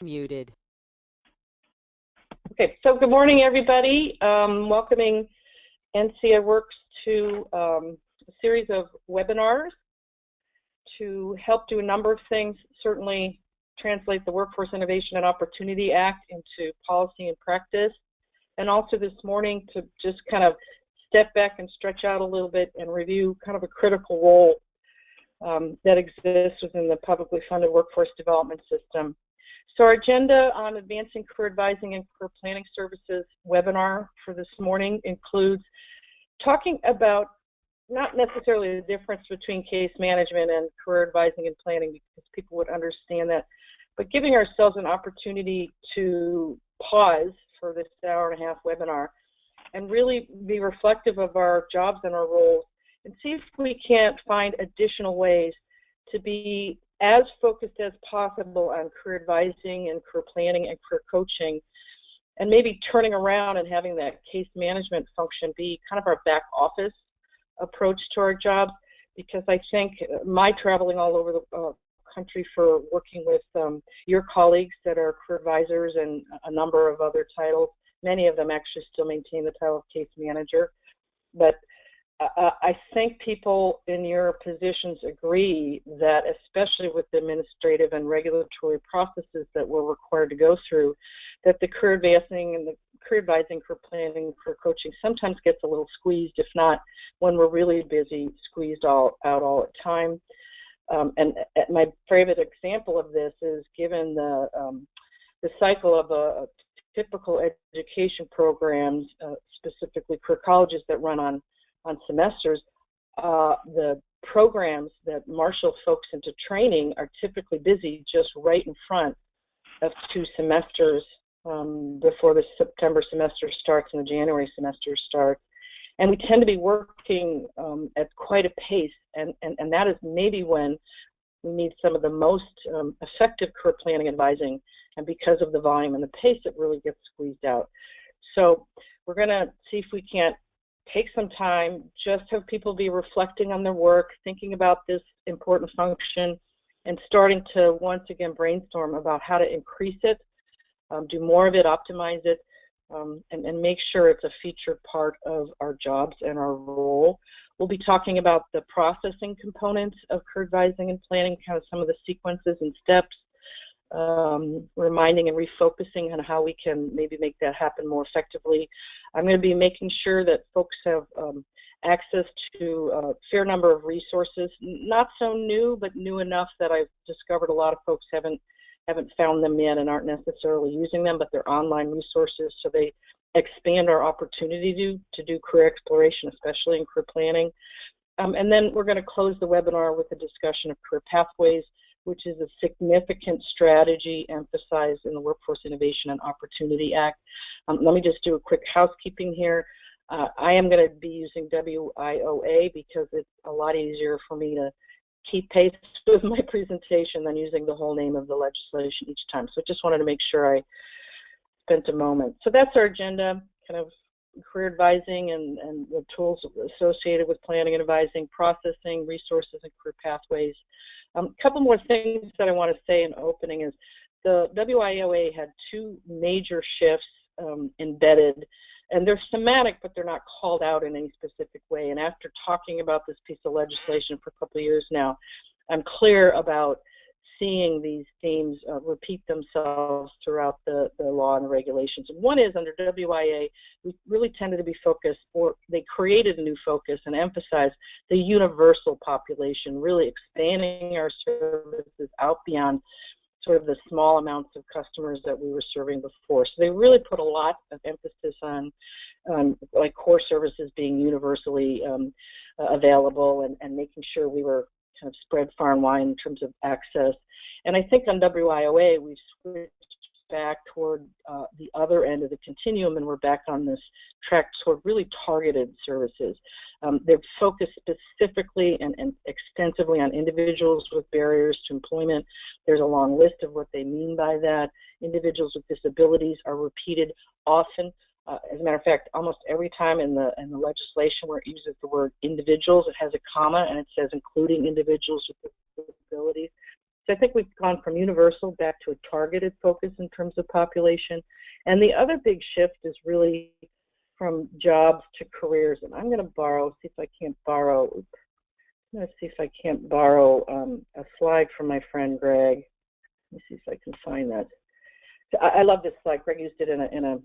Muted. Okay, so good morning, everybody. Welcoming NCI Works to a series of webinars to help do a number of things, certainly translate the Workforce Innovation and Opportunity Act into policy and practice, and also this morning to just kind of step back and stretch out a little bit and review kind of a critical role that exists within the publicly funded workforce development system. So our agenda on Advancing Career Advising and Career Planning Services webinar for this morning includes talking about not necessarily the difference between case management and career advising and planning, because people would understand that, but giving ourselves an opportunity to pause for this hour-and-a-half webinar and really be reflective of our jobs and our roles and see if we can't find additional ways to be as focused as possible on career advising and career planning and career coaching, and maybe turning around and having that case management function be kind of our back office approach to our jobs, because I think my traveling all over the country for working with your colleagues that are career advisors and a number of other titles, many of them actually still maintain the title of case manager, but I think people in your positions agree that, especially with the administrative and regulatory processes that we're required to go through, that the career advancing and the career advising, career planning, career coaching sometimes gets a little squeezed, if not, when we're really busy, squeezed out all the time. And my favorite example of this is given the cycle of a typical education programs, specifically career colleges that run on semesters, the programs that marshal folks into training are typically busy just right in front of 2 semesters before the September semester starts and the January semester starts. And we tend to be working at quite a pace, and that is maybe when we need some of the most effective career planning advising, and because of the volume and the pace, it really gets squeezed out. So we're going to see if we can't take some time, just have people be reflecting on their work, thinking about this important function, and starting to once again brainstorm about how to increase it, do more of it, optimize it, and make sure it's a featured part of our jobs and our role. We'll be talking about the processing components of career advising and planning, kind of some of the sequences and steps, reminding and refocusing on how we can maybe make that happen more effectively. I'm going to be making sure that folks have access to a fair number of resources, not so new, but new enough that I've discovered a lot of folks haven't found them yet and aren't necessarily using them, but they're online resources, so they expand our opportunity to do career exploration, especially in career planning. And then we're going to close the webinar with a discussion of career pathways, which is a significant strategy emphasized in the Workforce Innovation and Opportunity Act. Let me just do a quick housekeeping here. I am going to be using WIOA because it's a lot easier for me to keep pace with my presentation than using the whole name of the legislation each time. So just wanted to make sure I spent a moment. So that's our agenda, kind of career advising and the tools associated with planning and advising, processing, resources, and career pathways. A couple more things that I want to say in opening is the WIOA had 2 major shifts embedded, and they're thematic, but they're not called out in any specific way. And after talking about this piece of legislation for a couple of years now, I'm clear about seeing these themes repeat themselves throughout the law and the regulations. And one is under WIA, we really tended to be focused, or they created a new focus and emphasized the universal population, really expanding our services out beyond sort of the small amounts of customers that we were serving before. So they really put a lot of emphasis on like core services being universally available and making sure we were kind of spread far and wide in terms of access. And I think on WIOA, we've switched back toward the other end of the continuum, and we're back on this track toward really targeted services. They're focused specifically and extensively on individuals with barriers to employment. There's a long list of what they mean by that. Individuals with disabilities are repeated often. As a matter of fact, almost every time in the legislation where it uses the word individuals, it has a comma and it says including individuals with disabilities. So I think we've gone from universal back to a targeted focus in terms of population. And the other big shift is really from jobs to careers. And I'm going to borrow, see if I can't borrow, I'm going to see if I can't borrow a slide from my friend Greg. Let me see if I can find that. I love this slide. Greg used it in a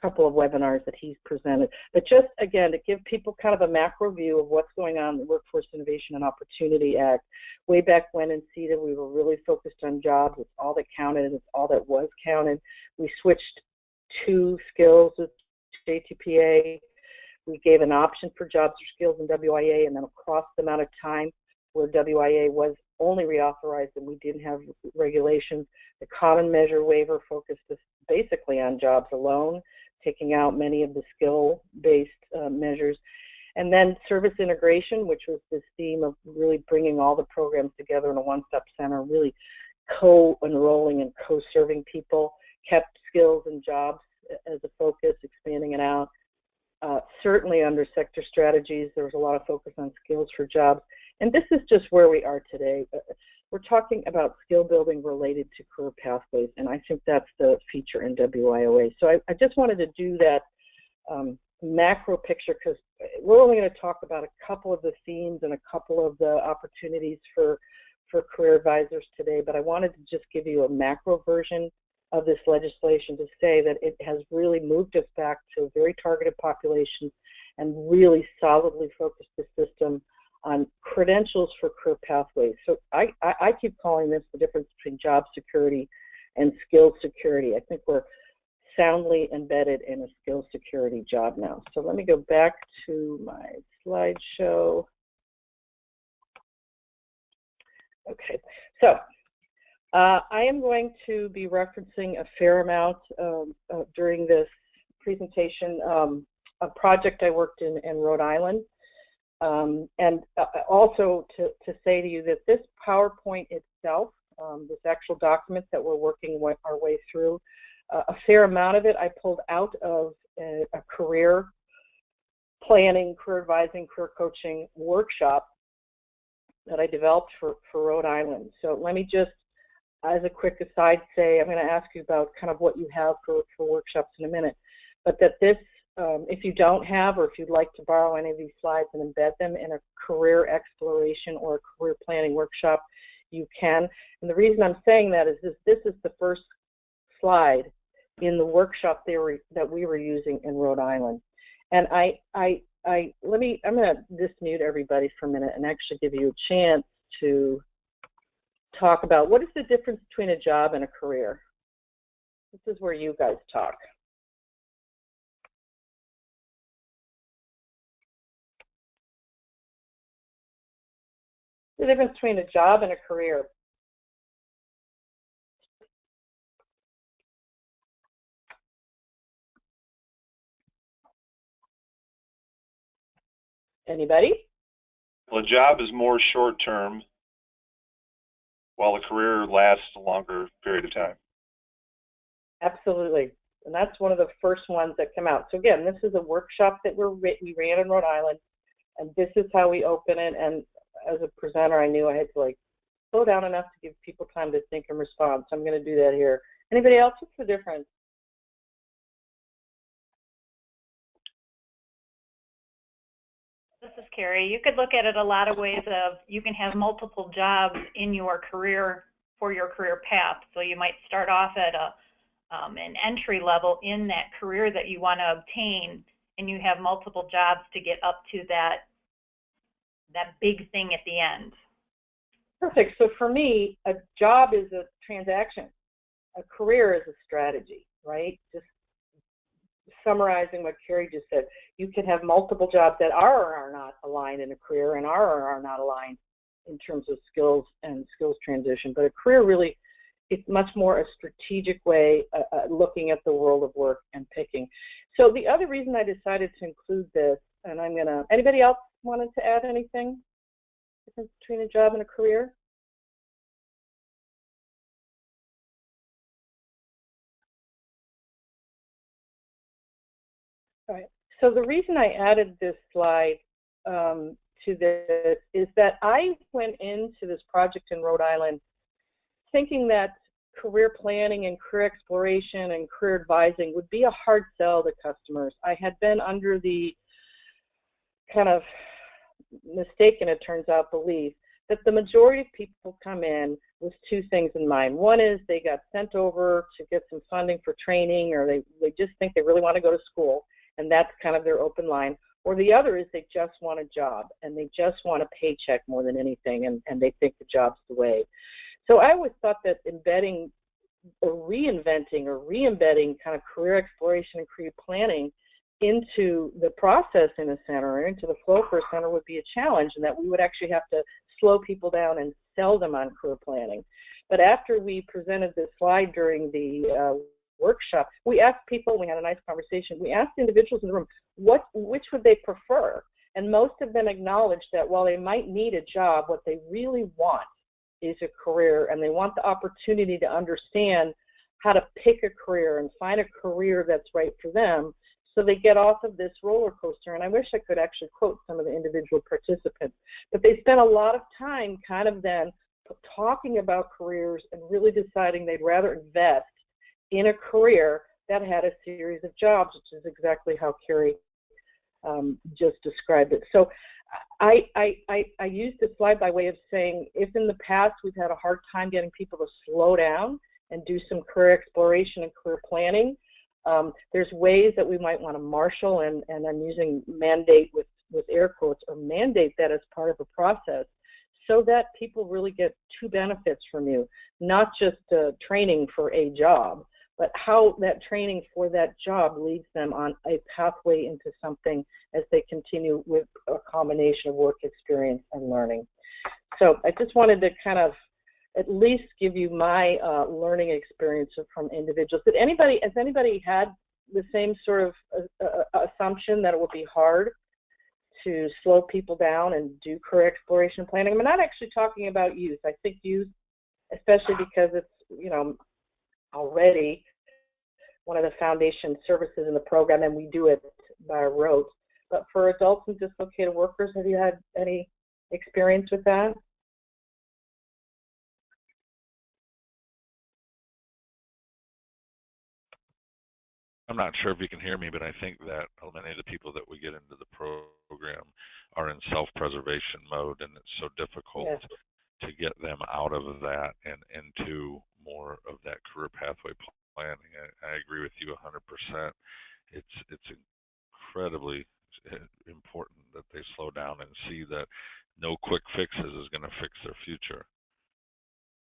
couple of webinars that he's presented. But just, again, to give people kind of a macro view of what's going on in the Workforce Innovation and Opportunity Act. Way back when in CETA, we were really focused on jobs. It's all that counted. It's all that was counted. We switched to skills with JTPA. We gave an option for jobs or skills in WIA, and then across the amount of time where WIA was only reauthorized and we didn't have regulations. The common measure waiver focused basically on jobs alone, taking out many of the skill-based measures. And then service integration, which was this theme of really bringing all the programs together in a one-stop center, really co-enrolling and co-serving people, kept skills and jobs as a focus, expanding it out. Certainly under sector strategies, there was a lot of focus on skills for jobs. And this is just where we are today. We're talking about skill building related to career pathways, and I think that's the feature in WIOA. So I just wanted to do that macro picture because we're only going to talk about a couple of the themes and a couple of the opportunities for career advisors today, but I wanted to just give you a macro version of this legislation to say that it has really moved us back to a very targeted population and really solidly focused the system on credentials for career pathways. So I keep calling this the difference between job security and skills security. I think we're soundly embedded in a skills security job now. So let me go back to my slideshow. Okay, so I am going to be referencing a fair amount during this presentation, a project I worked in Rhode Island. And also to say to you that this PowerPoint itself, this actual document that we're working our way through, a fair amount of it I pulled out of a career planning, career advising, career coaching workshop that I developed for Rhode Island. So let me just, as a quick aside, say I'm going to ask you about kind of what you have for workshops in a minute, but that this, if you don't have or if you'd like to borrow any of these slides and embed them in a career exploration or a career planning workshop, you can. And the reason I'm saying that is this is the first slide in the workshop that we were using in Rhode Island. And I'm going to just mute everybody for a minute and actually give you a chance to talk about what is the difference between a job and a career. This is where you guys talk. The difference between a job and a career. Anybody? Well, a job is more short-term, while a career lasts a longer period of time. Absolutely. And that's one of the first ones that come out. So again, this is a workshop that we ran in Rhode Island, and this is how we open it. And as a presenter, I knew I had to slow down enough to give people time to think and respond. So I'm going to do that here. Anybody else? What's the difference? This is Carrie. You could look at it a lot of ways of you can have multiple jobs in your career for your career path. So you might start off at an entry level in that career that you want to obtain, and you have multiple jobs to get up to that big thing at the end. Perfect. So for me, a job is a transaction. A career is a strategy, right? Just summarizing what Carrie just said, you can have multiple jobs that are or are not aligned in a career and are or are not aligned in terms of skills and skills transition. But a career really, it's much more a strategic way looking at the world of work and picking. So the other reason I decided to include this, and I'm going to, anybody else wanted to add anything? Difference between a job and a career? All right. So the reason I added this slide to this is that I went into this project in Rhode Island thinking that career planning and career exploration and career advising would be a hard sell to customers. I had been under the kind of mistaken, it turns out, belief that the majority of people come in with two things in mind. One is they got sent over to get some funding for training, or they just think they really want to go to school, and that's kind of their open line. Or the other is they just want a job, and they just want a paycheck more than anything, and they think the job's the way. So I always thought that embedding or reinventing or re-embedding kind of career exploration and career planning into the process in a center or into the flow for a center would be a challenge, and that we would actually have to slow people down and sell them on career planning. But after we presented this slide during the workshop, we asked people, we had a nice conversation, we asked individuals in the room, which would they prefer? And most of them acknowledged that while they might need a job, what they really want is a career, and they want the opportunity to understand how to pick a career and find a career that's right for them, so they get off of this roller coaster. And I wish I could actually quote some of the individual participants, but they spent a lot of time kind of then talking about careers and really deciding they'd rather invest in a career that had a series of jobs, which is exactly how Carrie just described it. So I used this slide by way of saying, if in the past we've had a hard time getting people to slow down and do some career exploration and career planning, there's ways that we might want to marshal, and I'm using mandate with air quotes, or mandate that as part of a process, so that people really get two benefits from you, not just training for a job, but how that training for that job leads them on a pathway into something as they continue with a combination of work experience and learning. So I just wanted to kind of at least give you my learning experience from individuals. Has anybody had the same sort of assumption that it would be hard to slow people down and do career exploration planning? I'm not actually talking about youth. I think youth, especially because it's, you know, already one of the foundation services in the program, and we do it by rote. But for adults and dislocated workers, have you had any experience with that? I'm not sure if you can hear me, but I think that many of the people that we get into the program are in self-preservation mode, and it's so difficult to get them out of that and into more of that career pathway planning. I agree with you 100%. It's incredibly important that they slow down and see that no quick fixes is going to fix their future.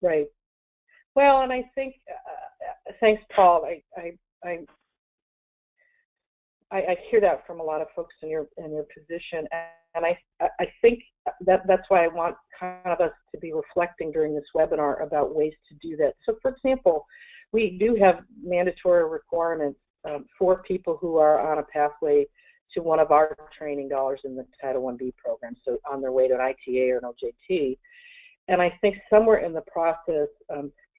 Right. Well, and I think, thanks, Paul. I hear that from a lot of folks in your position, and I think that's why I want kind of us to be reflecting during this webinar about ways to do that. So, for example, we do have mandatory requirements for people who are on a pathway to one of our training dollars in the Title I-B program, so on their way to an ITA or an OJT. And I think somewhere in the process,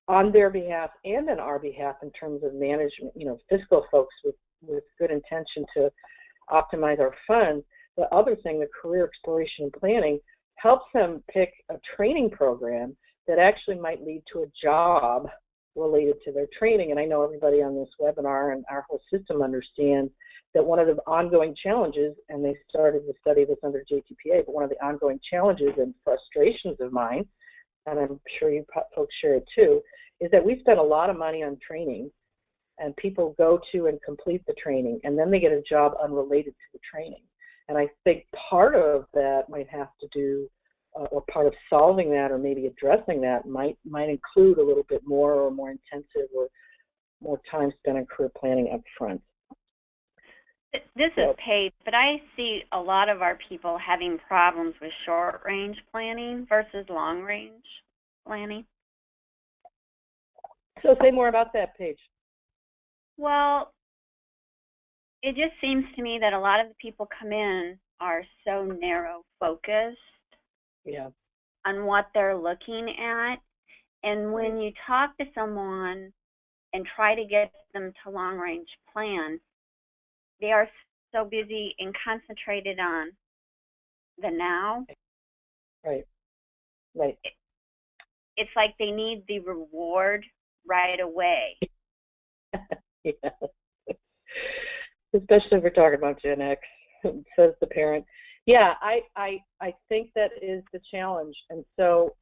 on their behalf and on our behalf in terms of management, you know, fiscal folks with good intention to optimize our funds, the other thing, the career exploration and planning, helps them pick a training program that actually might lead to a job related to their training. And I know everybody on this webinar and our whole system understands that one of the ongoing challenges, and they started to study this under JTPA, but one of the ongoing challenges and frustrations of mine, and I'm sure you folks share it too, is that we spend a lot of money on training, and people go to and complete the training, and then they get a job unrelated to the training. And I think part of that might have to do, or part of solving that, or maybe addressing that, might include a little bit more or more intensive or more time spent on career planning up front. This is Paige, but I see a lot of our people having problems with short-range planning versus long-range planning. So say more about that, Paige. Well, it just seems to me that a lot of the people come in are so narrow-focused on what they're looking at. And when you talk to someone and try to get them to long-range plans, they are so busy and concentrated on the now. Right. it's like they need the reward right away. Yeah. Especially if we're talking about Gen X, says the parent. Yeah, I think that is the challenge. And so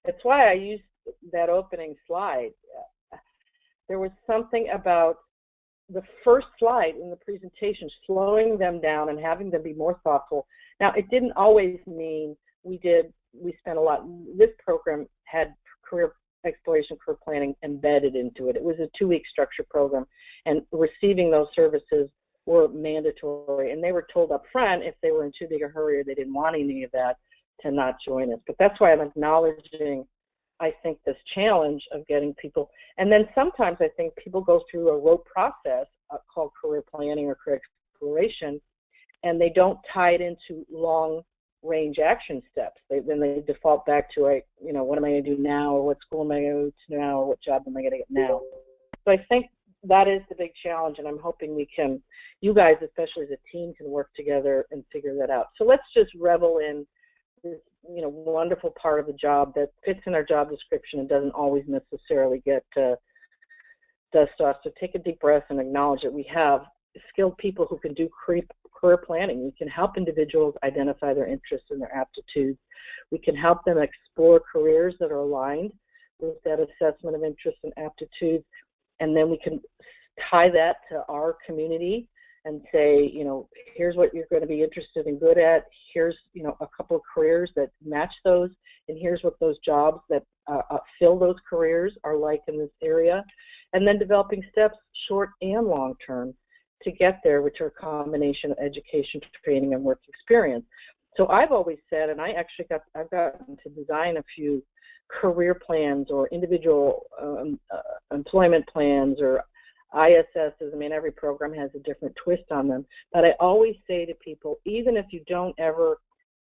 that's why I used that opening slide. There was something about the first slide in the presentation, slowing them down and having them be more thoughtful. Now, it didn't always mean we spent a lot. This program had career exploration, career planning embedded into it. It was a 2-week structured program, and receiving those services were mandatory. And they were told up front, if they were in too big a hurry or they didn't want any of that, to not join us. But that's why I'm acknowledging, I think, this challenge of getting people. And then sometimes I think people go through a rote process called career planning or career exploration, and they don't tie it into long-range action steps. Then they default back to, what am I going to do now, or what school am I going to go to now, or what job am I going to get now? So I think that is the big challenge, and I'm hoping we can, you guys, especially as a team, can work together and figure that out. So let's just revel in this, wonderful part of the job that fits in our job description and doesn't always necessarily get dust off. So take a deep breath and acknowledge that we have skilled people who can do career planning. We can help individuals identify their interests and their aptitudes. We can help them explore careers that are aligned with that assessment of interests and aptitudes. And then we can tie that to our community and say, here's what you're going to be interested and good at. Here's, a couple of careers that match those. And here's what those jobs that fill those careers are like in this area. And then developing steps, short and long term, to get there, which are a combination of education, training, and work experience. So I've always said, and I've gotten to design a few career plans or individual employment plans or ISSs. I mean, every program has a different twist on them. But I always say to people, even if you don't ever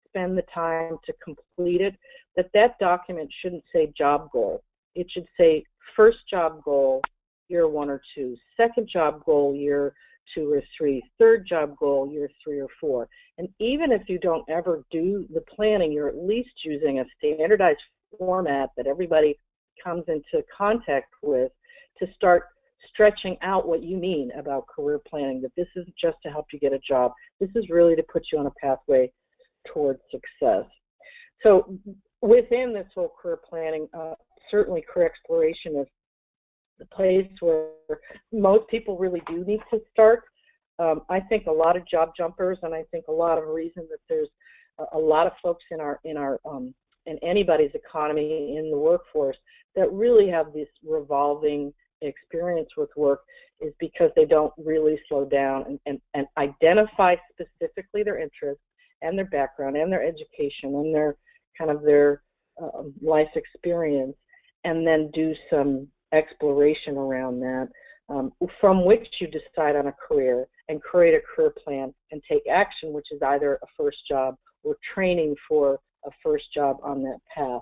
spend the time to complete it, that document shouldn't say job goal. It should say first job goal, year 1 or 2, second job goal, year 2 or 3, third job goal, year 3 or 4. And even if you don't ever do the planning, you're at least using a standardized format that everybody comes into contact with to start stretching out what you mean about career planning, that this isn't just to help you get a job. This is really to put you on a pathway towards success. So within this whole career planning, certainly career exploration is the place where most people really do need to start. I think a lot of job jumpers, and I think a lot of reason that there's a lot of folks in anybody's economy, in the workforce, that really have this revolving experience with work, is because they don't really slow down and identify specifically their interests and their background and their education and their life experience, and then do some exploration around that, from which you decide on a career and create a career plan and take action, which is either a first job or training for a first job on that path.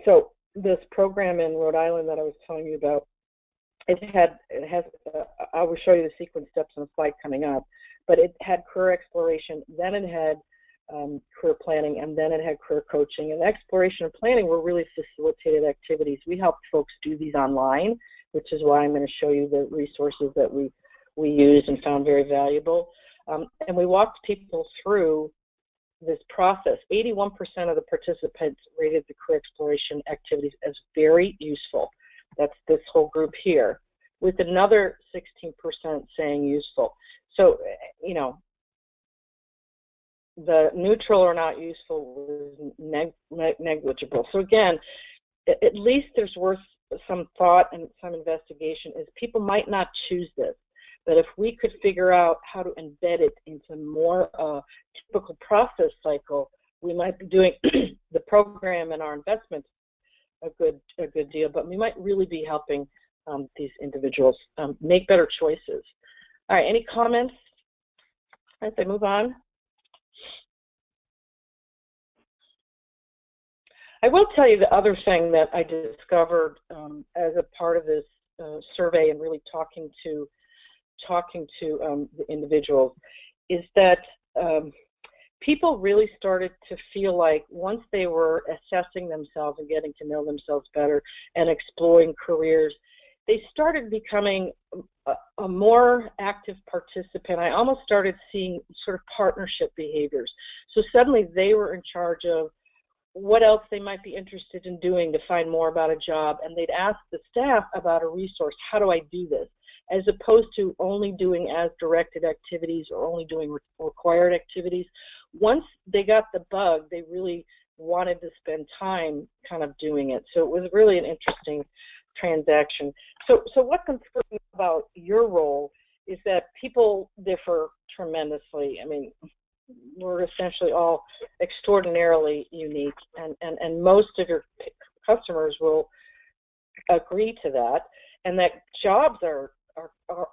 So this program in Rhode Island that I was telling you about, I will show you the sequence steps on the slide coming up, but it had career exploration, then it had career planning, and then it had career coaching. And exploration and planning were really facilitated activities. We helped folks do these online, which is why I'm going to show you the resources that we used and found very valuable. And we walked people through this process. 81% of the participants rated the career exploration activities as very useful. That's this whole group here, with another 16% saying useful. So, the neutral or not useful was negligible. So again, at least there's worth some thought and some investigation, is people might not choose this, but if we could figure out how to embed it into more typical process cycle, we might be doing the program and our investments a good deal, but we might really be helping these individuals make better choices. All right, any comments as I move on? I will tell you the other thing that I discovered as a part of this survey and really talking to the individuals is that people really started to feel like once they were assessing themselves and getting to know themselves better and exploring careers, they started becoming a more active participant. I almost started seeing sort of partnership behaviors. So suddenly they were in charge of what else they might be interested in doing to find more about a job, and they'd ask the staff about a resource. How do I do this? As opposed to only doing as directed activities or only doing required activities. Once they got the bug, they really wanted to spend time kind of doing it. So it was really an interesting transaction. So what's important about your role is that people differ tremendously. I mean, we're essentially all extraordinarily unique, and most of your customers will agree to that, and that jobs are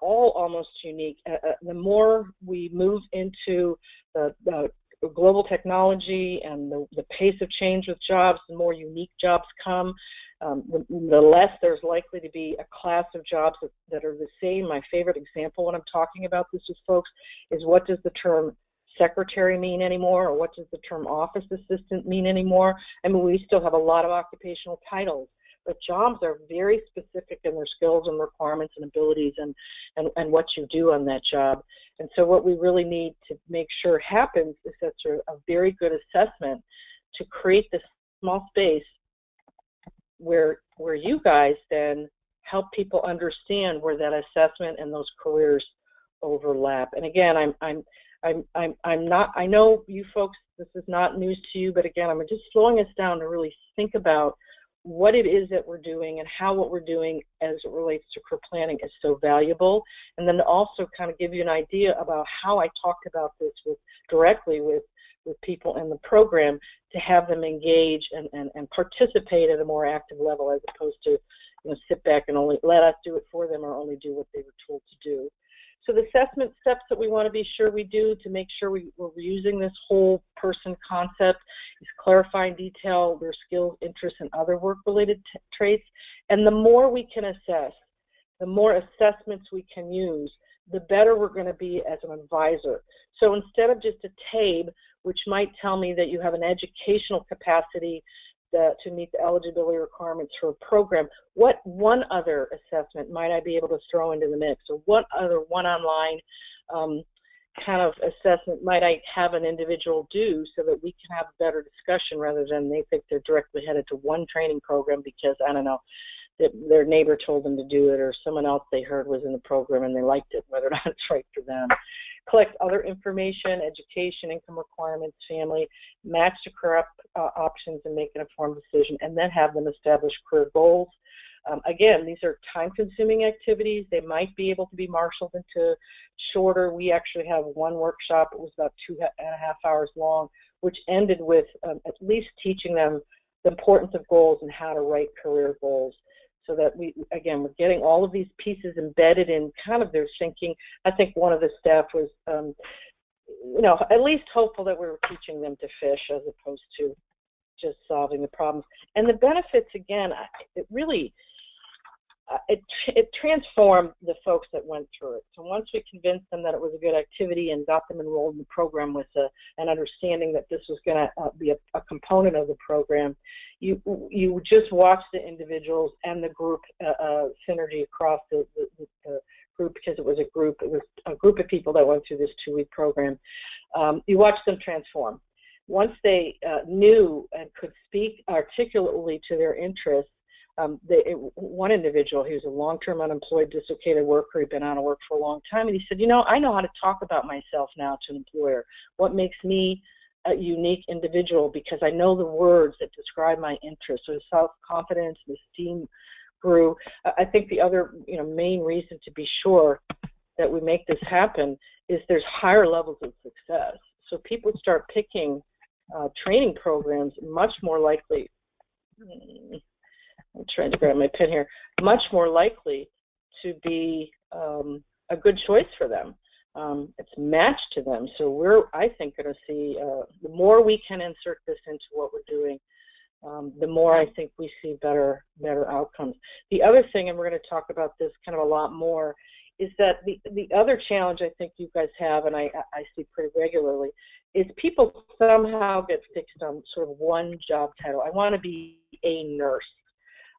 all almost unique. The more we move into the global technology and the pace of change with jobs, the more unique jobs come. The less there's likely to be a class of jobs that are the same. My favorite example when I'm talking about this with folks is, what does the term secretary mean anymore, or what does the term office assistant mean anymore? I mean, we still have a lot of occupational titles, but jobs are very specific in their skills and requirements and abilities and what you do on that job. And so what we really need to make sure happens is that a very good assessment to create this small space where you guys then help people understand where that assessment and those careers overlap. And again, I'm not, I know you folks, this is not news to you, but again, I'm just slowing us down to really think about what it is that we're doing and how what we're doing as it relates to career planning is so valuable. And then to also kind of give you an idea about how I talked about this directly with people in the program, to have them engage and participate at a more active level, as opposed to sit back and only let us do it for them or only do what they were told to do. So the assessment steps that we want to be sure we do to make sure we're using this whole person concept is clarifying detail, their skills, interests, and other work-related traits. And the more we can assess, the more assessments we can use, the better we're going to be as an advisor. So instead of just a TABE, which might tell me that you have an educational capacity to meet the eligibility requirements for a program, what one other assessment might I be able to throw into the mix? Or what other one-online kind of assessment might I have an individual do so that we can have a better discussion, rather than they think they're directly headed to one training program because, I don't know, that their neighbor told them to do it, or someone else they heard was in the program and they liked it, whether or not it's right for them. Collect other information, education, income requirements, family, match to career options and make an informed decision, and then have them establish career goals. Again, these are time-consuming activities. They might be able to be marshaled into shorter. We actually have one workshop. It was about 2.5 hours long, which ended with at least teaching them the importance of goals and how to write career goals, so that we're getting all of these pieces embedded in kind of their thinking. I think one of the staff was, at least hopeful that we were teaching them to fish as opposed to just solving the problems. And the benefits, again, it transformed the folks that went through it. So once we convinced them that it was a good activity and got them enrolled in the program with an understanding that this was going to be a component of the program, you just watch the individuals and the group synergy across the group, because it was a group of people that went through this 2-week program. You watch them transform. Once they knew and could speak articulately to their interests, one individual, he was a long-term unemployed, dislocated worker, he'd been out of work for a long time, and he said, I know how to talk about myself now to an employer. What makes me a unique individual? Because I know the words that describe my interests. So his self-confidence and esteem grew. I think the other main reason to be sure that we make this happen is there's higher levels of success. So people start picking training programs much more likely. I'm trying to grab my pen here. Much more likely to be a good choice for them. It's matched to them. So we're, I think, going to see the more we can insert this into what we're doing, the more I think we see better outcomes. The other thing, and we're going to talk about this kind of a lot more, is that the other challenge I think you guys have, and I see pretty regularly, is people somehow get fixed on sort of one job title. I want to be a nurse.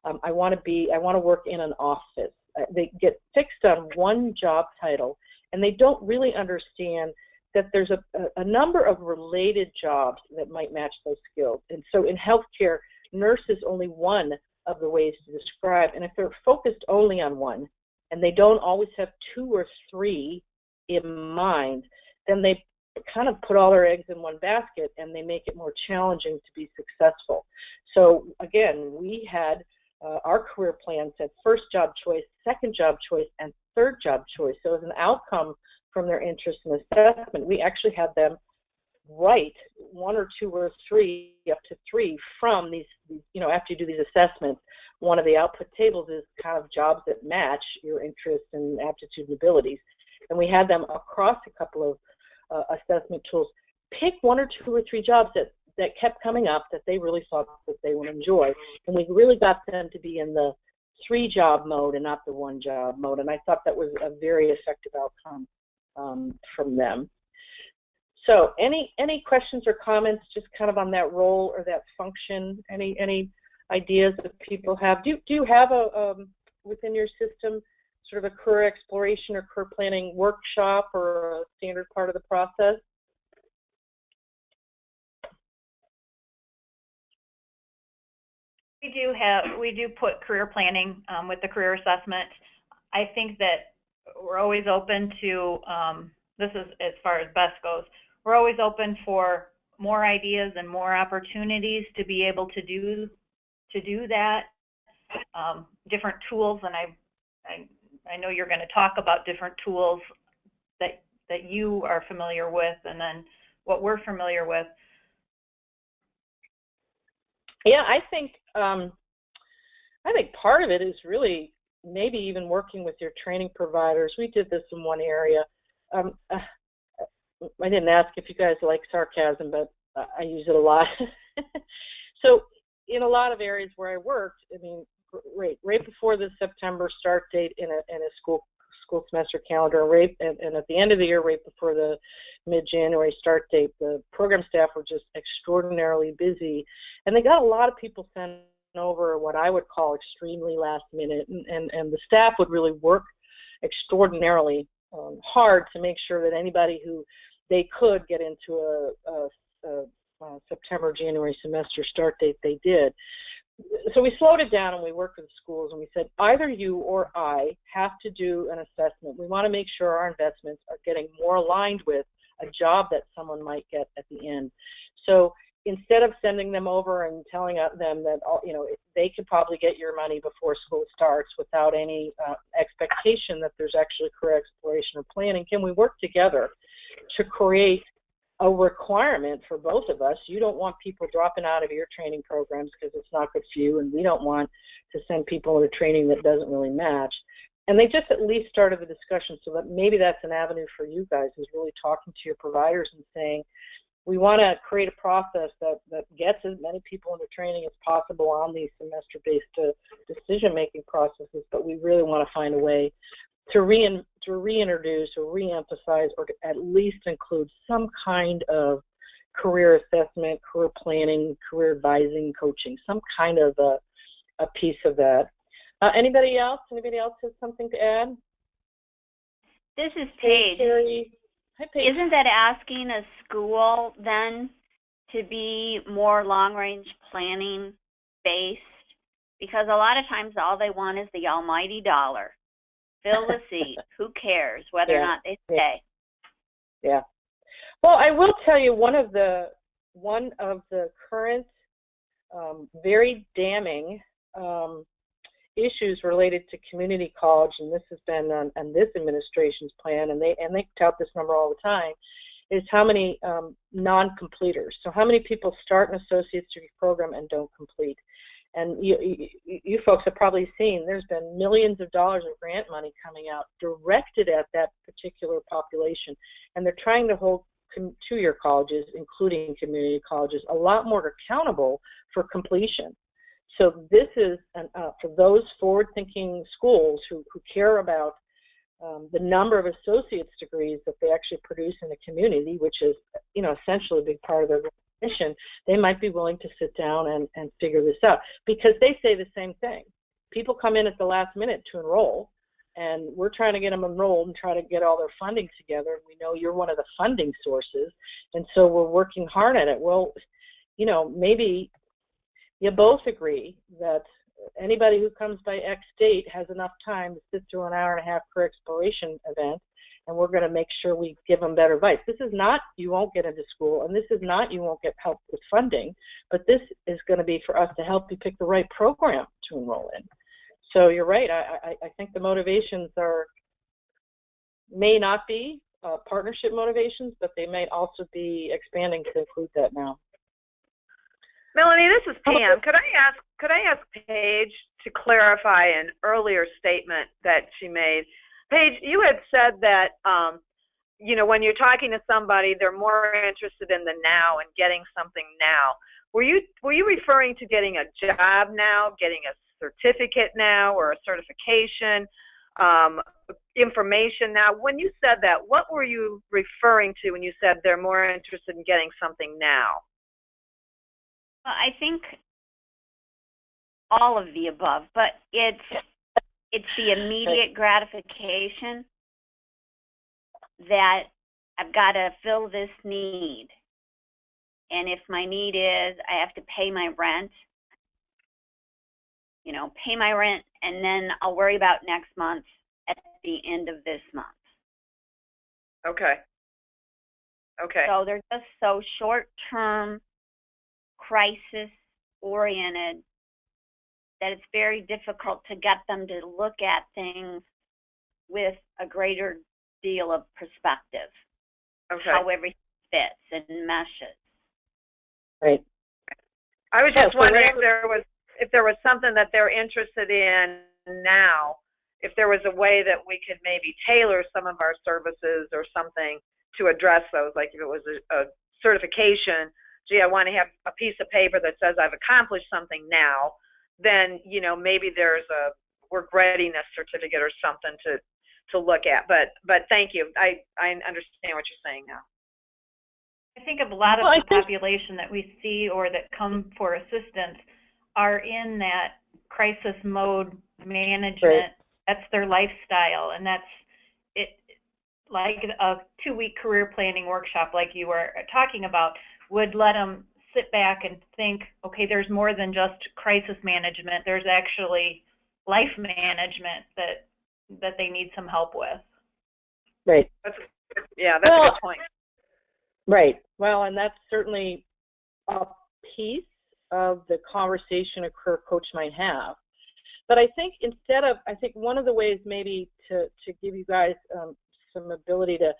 I want to work in an office. They get fixed on one job title, and they don't really understand that there's a number of related jobs that might match those skills. And so in healthcare, nurse is only one of the ways to describe. And if they're focused only on one, and they don't always have two or three in mind, then they kind of put all their eggs in one basket, and they make it more challenging to be successful. So again, we had our career plan said first job choice, second job choice, and third job choice. So as an outcome from their interest and assessment, we actually had them write one or two or three, up to three, from these, after you do these assessments. One of the output tables is kind of jobs that match your interests and aptitude and abilities. And we had them across a couple of assessment tools pick one or two or three jobs that kept coming up that they really thought that they would enjoy. And we really got them to be in the three-job mode and not the one-job mode. And I thought that was a very effective outcome from them. So any questions or comments just kind of on that role or that function? Any ideas that people have? Do you have within your system sort of a career exploration or career planning workshop or a standard part of the process? We do put career planning with the career assessment. I think that we're always open to, this is as far as BEST goes, we're always open for more ideas and more opportunities to be able to do that. Different tools, and I know you're going to talk about different tools that you are familiar with, and then what we're familiar with. Yeah, I think part of it is really maybe even working with your training providers. We did this in one area. I didn't ask if you guys like sarcasm, but I use it a lot. So in a lot of areas where I worked, I mean, right before the September start date in a school semester calendar, and at the end of the year, right before the mid-January start date, the program staff were just extraordinarily busy, and they got a lot of people sent over what I would call extremely last minute, and the staff would really work extraordinarily hard to make sure that anybody who they could get into a September, January semester start date, they did. So we slowed it down and we worked with schools and we said, either you or I have to do an assessment. We want to make sure our investments are getting more aligned with a job that someone might get at the end. So instead of sending them over and telling them that, they could probably get your money before school starts without any expectation that there's actually career exploration or planning, can we work together to create a requirement for both of us? You don't want people dropping out of your training programs because it's not good for you, and we don't want to send people into training that doesn't really match. And they just at least started the discussion, so that maybe that's an avenue for you guys, is really talking to your providers and saying, we want to create a process that gets as many people into training as possible on these semester-based decision-making processes, but we really want to find a way to reintroduce or reemphasize or to at least include some kind of career assessment, career planning, career advising, coaching, some kind of a piece of that. Anybody else? Anybody else has something to add? This is Paige. Hey, hi, Paige. Isn't that asking a school then to be more long-range planning based? Because a lot of times all they want is the almighty dollar. Fill the seat. Who cares whether or not they stay? Yeah. Well, I will tell you one of the current very damning issues related to community college, and this has been on this administration's plan, and they tout this number all the time, is how many non-completers. So how many people start an associate's degree program and don't complete. And you folks have probably seen there's been millions of dollars of grant money coming out directed at that particular population. And they're trying to hold two-year colleges, including community colleges, a lot more accountable for completion. So this is, for those forward-thinking schools who care about the number of associate's degrees that they actually produce in the community, which is, essentially a big part of their mission, they might be willing to sit down and figure this out, because they say the same thing. People come in at the last minute to enroll, and we're trying to get them enrolled and try to get all their funding together. We know you're one of the funding sources, and so we're working hard at it. Well, maybe you both agree that anybody who comes by X date has enough time to sit through an hour-and-a-half career exploration event, and we're going to make sure we give them better advice. This is not you won't get into school, and this is not you won't get help with funding, but this is going to be for us to help you pick the right program to enroll in. So you're right. I think the motivations may not be partnership motivations, but they may also be expanding to include that now. Melanie, this is Pam. Could I ask Paige to clarify an earlier statement that she made? Paige, you had said that when you're talking to somebody, they're more interested in the now and getting something now. Were you referring to getting a job now, getting a certificate now, or a certification, information now? When you said that, what were you referring to when you said they're more interested in getting something now? I think all of the above, but it's the immediate gratification that I've got to fill this need. And if my need is I have to pay my rent, and then I'll worry about next month at the end of this month. Okay. So they're just so short-term, crisis-oriented that it's very difficult to get them to look at things with a greater deal of perspective. Okay. How everything fits and meshes. Right. I was just wondering if there was something that they're interested in now, if there was a way that we could maybe tailor some of our services or something to address those, like if it was a certification, gee, I want to have a piece of paper that says I've accomplished something now, then, maybe there's a work readiness certificate or something to look at. But thank you. I understand what you're saying now. I think a lot of the population that we see or that come for assistance are in that crisis mode management. Right. That's their lifestyle, and that's it. Like a 2-week career planning workshop, like you were talking about, would let them sit back and think, okay, there's more than just crisis management. There's actually life management that they need some help with. Right. That's a good point. Right. Well, and that's certainly a piece of the conversation a career coach might have. But I think one of the ways maybe to give you guys some ability to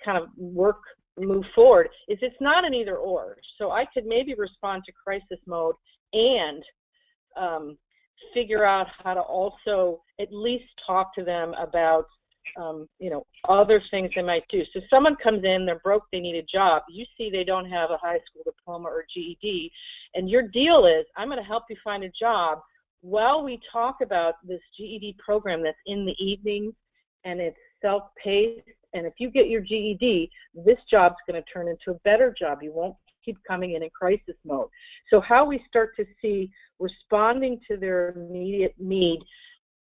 kind of move forward is it's not an either or. So I could maybe respond to crisis mode and figure out how to also at least talk to them about other things they might do. So someone comes in, they're broke, they need a job. You see they don't have a high school diploma or GED, and your deal is, I'm going to help you find a job while we talk about this GED program that's in the evenings and it's self-paced. And if you get your GED, this job's going to turn into a better job. You won't keep coming in crisis mode. So how we start to see responding to their immediate need,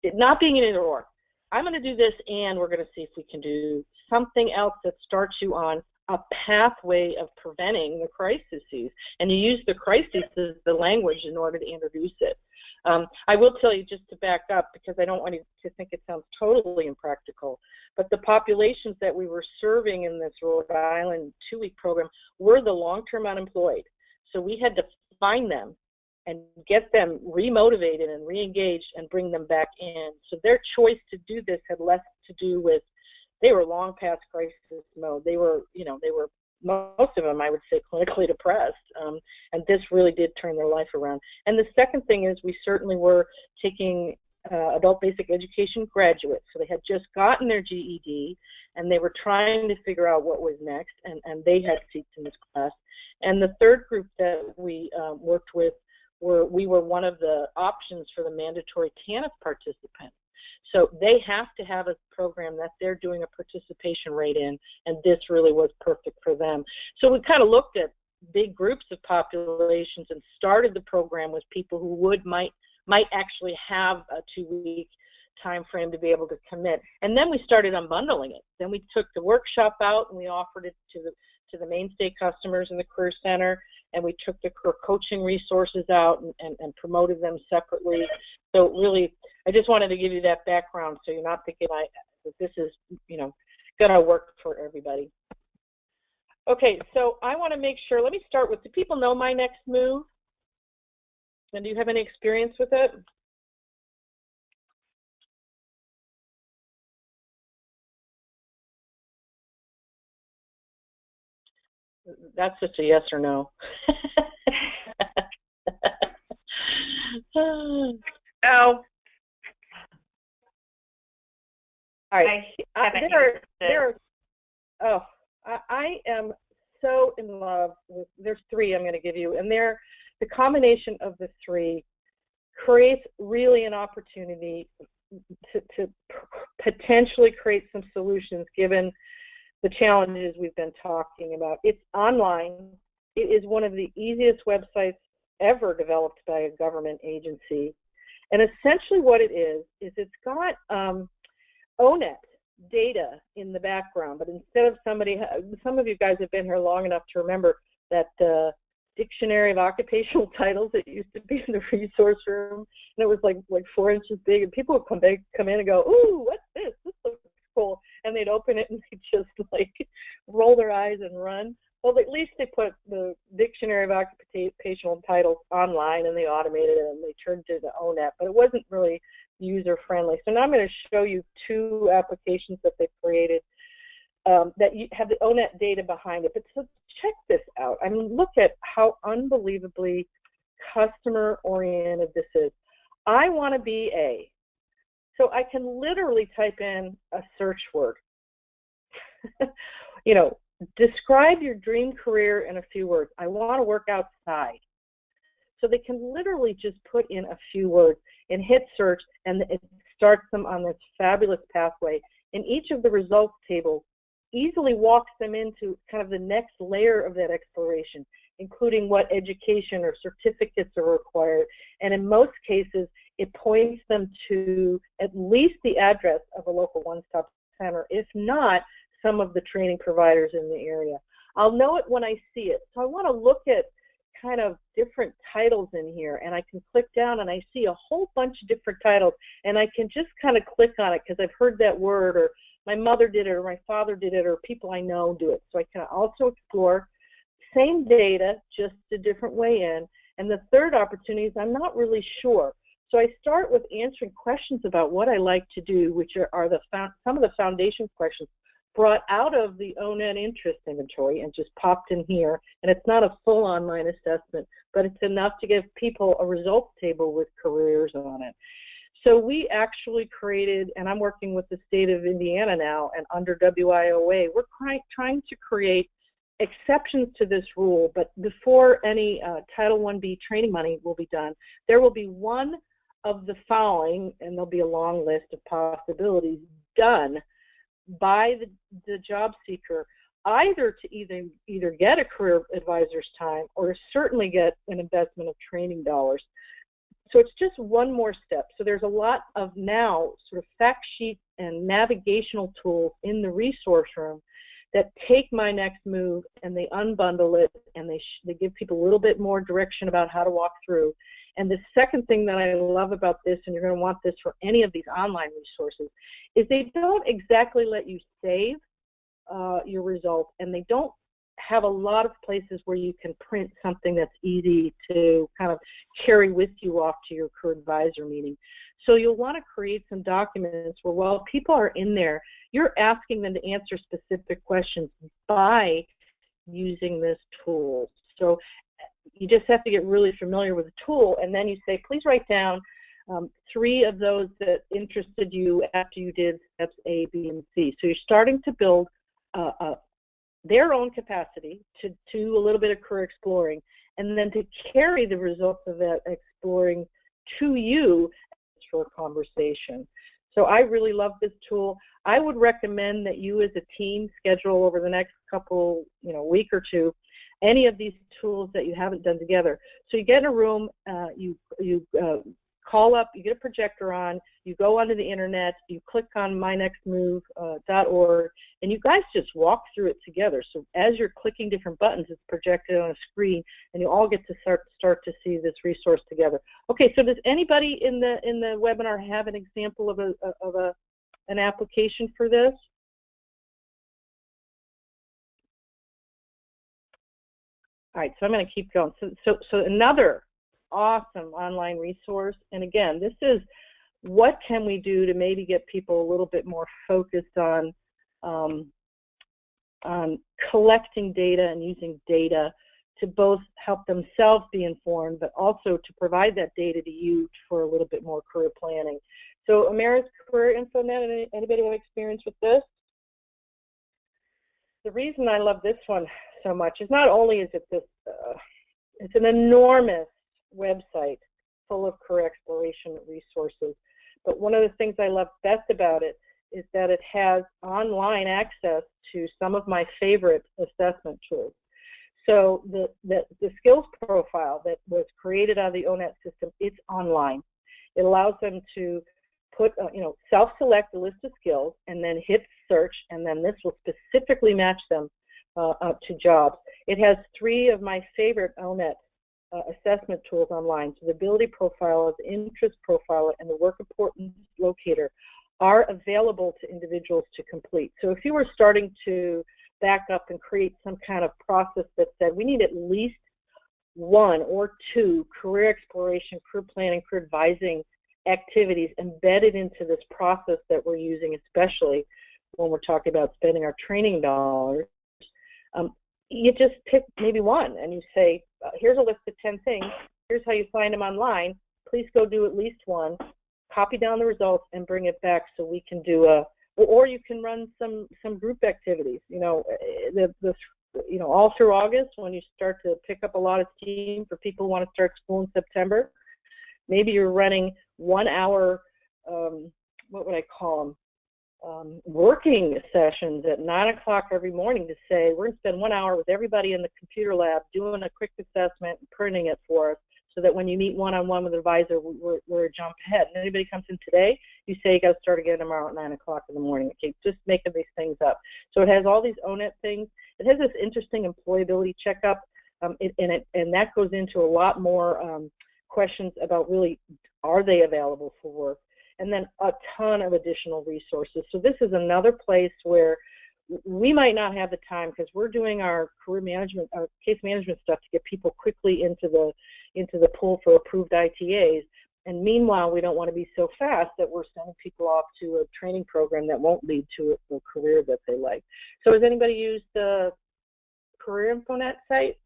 it not being an either or. I'm going to do this, and we're going to see if we can do something else that starts you on a pathway of preventing the crises. And you use the crisis as the language in order to introduce it. I will tell you, just to back up, because I don't want you to think it sounds totally impractical, but the populations that we were serving in this Rhode Island 2-week program were the long-term unemployed. So we had to find them and get them remotivated and reengaged and bring them back in. So their choice to do this had less to do with, they were long past crisis mode. They were most of them, I would say, clinically depressed, and this really did turn their life around. And the second thing is we certainly were taking adult basic education graduates. So they had just gotten their GED, and they were trying to figure out what was next, and they had seats in this class. And the third group that we worked with, we were one of the options for the mandatory TANF participants. So they have to have a program that they're doing a participation rate in, and this really was perfect for them. So we kind of looked at big groups of populations and started the program with people who might actually have a 2-week time frame to be able to commit. And then we started unbundling it. Then we took the workshop out and we offered it to the mainstay customers in the Career Center, and we took the career coaching resources out and promoted them separately. So really, I just wanted to give you that background so you're not thinking that this is, going to work for everybody. Okay, so I want to make sure, let me start with, do people know my next move? And do you have any experience with it? That's just a yes or no. No. All right. I am so in love with, there's 3 I'm going to give you, and the combination of the 3 creates really an opportunity to potentially create some solutions given the challenges we've been talking about. It's online. It is one of the easiest websites ever developed by a government agency. And essentially what it is it's got ONET data in the background, but instead of some of you guys have been here long enough to remember that dictionary of occupational titles that used to be in the resource room, and it was like 4 inches big, and people would come in and go, ooh, what's this? This looks cool. And they'd open it and they'd just roll their eyes and run. Well, at least they put the dictionary of occupational titles online and they automated it and they turned it into ONET, but it wasn't really user friendly. So now I'm going to show you 2 applications that they created that have the ONET data behind it. But so check this out. I mean, look at how unbelievably customer oriented this is. I want to be a. So I can literally type in a search word. Describe your dream career in a few words. I want to work outside. So they can literally just put in a few words and hit search, and it starts them on this fabulous pathway. And each of the results tables easily walks them into kind of the next layer of that exploration, including what education or certificates are required. And in most cases, it points them to at least the address of a local one-stop center, if not some of the training providers in the area. I'll know it when I see it. So I want to look at kind of different titles in here, and I can click down and I see a whole bunch of different titles, and I can just kind of click on it because I've heard that word, or my mother did it, or my father did it, or people I know do it. So I can also explore same data, just a different way in. And the third opportunity is I'm not really sure. So I start with answering questions about what I like to do, which are some of the foundation questions brought out of the ONET interest inventory and just popped in here. And it's not a full online assessment, but it's enough to give people a results table with careers on it. So we actually created, and I'm working with the state of Indiana now, and under WIOA, we're trying to create exceptions to this rule, but before any Title 1B training money will be done, there will be one of the following, and there'll be a long list of possibilities, done by the job seeker, either to either get a career advisor's time or certainly get an investment of training dollars. So it's just one more step. So there's a lot of now sort of fact sheets and navigational tools in the resource room that take my next move and they unbundle it and they give people a little bit more direction about how to walk through. And the second thing that I love about this, and you're going to want this for any of these online resources, is they don't exactly let you save your results, and they don't have a lot of places where you can print something that's easy to kind of carry with you off to your career advisor meeting. So you'll want to create some documents where while people are in there, you're asking them to answer specific questions by using this tool. So you just have to get really familiar with the tool, and then you say, please write down 3 of those that interested you after you did steps A, B, and C. So you're starting to build their own capacity to do a little bit of career exploring, and then to carry the results of that exploring to you for a conversation. So I really love this tool. I would recommend that you as a team schedule over the next couple, week or two, any of these tools that you haven't done together. So you get in a room, you call up, you get a projector on, you go onto the internet, you click on mynextmove.org, and you guys just walk through it together. So as you're clicking different buttons, it's projected on a screen, and you all get to start to see this resource together. Okay, so does anybody in the webinar have an example of an application for this? All right, so I'm going to keep going. So another awesome online resource, and again, this is what can we do to maybe get people a little bit more focused on collecting data and using data to both help themselves be informed, but also to provide that data to you for a little bit more career planning. So Amara's Career Info Net, anybody have experience with this? The reason I love this one so much is not only is it this, it's an enormous website full of career exploration resources, but one of the things I love best about it is that it has online access to some of my favorite assessment tools. So the skills profile that was created out of the ONET system, it's online. It allows them to put, self-select a list of skills and then hit search, and then this will specifically match them to jobs. It has 3 of my favorite ONET assessment tools online. So the ability profiler, the interest profiler, and the work importance locator are available to individuals to complete. So if you were starting to back up and create some kind of process that said we need at least 1 or 2 career exploration, career planning, career advising activities embedded into this process that we're using, especially when we're talking about spending our training dollars, you just pick maybe 1 and you say, here's a list of 10 things, here's how you find them online, please go do at least 1, copy down the results and bring it back so we can do or you can run some group activities, all through August when you start to pick up a lot of steam for people who want to start school in September. Maybe you're running 1 hour, what would I call them, working sessions at 9 o'clock every morning to say, we're going to spend 1 hour with everybody in the computer lab doing a quick assessment and printing it for us so that when you meet one-on-one with an advisor, we're a jump ahead. And anybody comes in today, you say you got to start again tomorrow at 9 o'clock in the morning. Okay, just making these things up. So it has all these ONET things. It has this interesting employability checkup, and that goes into a lot more questions about really, are they available for work? And then a ton of additional resources. So this is another place where we might not have the time because we're doing our career management, our case management stuff to get people quickly into the pool for approved ITAs. And meanwhile, we don't want to be so fast that we're sending people off to a training program that won't lead to a career that they like. So has anybody used the Career InfoNet site?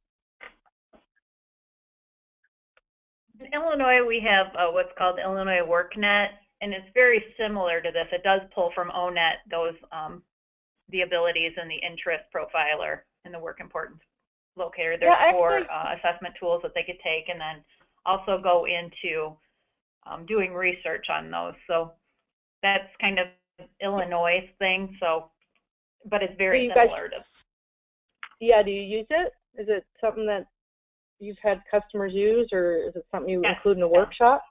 In Illinois, we have what's called Illinois WorkNet, and it's very similar to this. It does pull from ONET those the abilities and the interest profiler and the work importance locator. There's 4 assessment tools that they could take, and then also go into doing research on those. So that's kind of Illinois thing. So, but it's very similar to. Yeah, do you use it? Is it something that you've had customers use, or is it something you include in a workshop?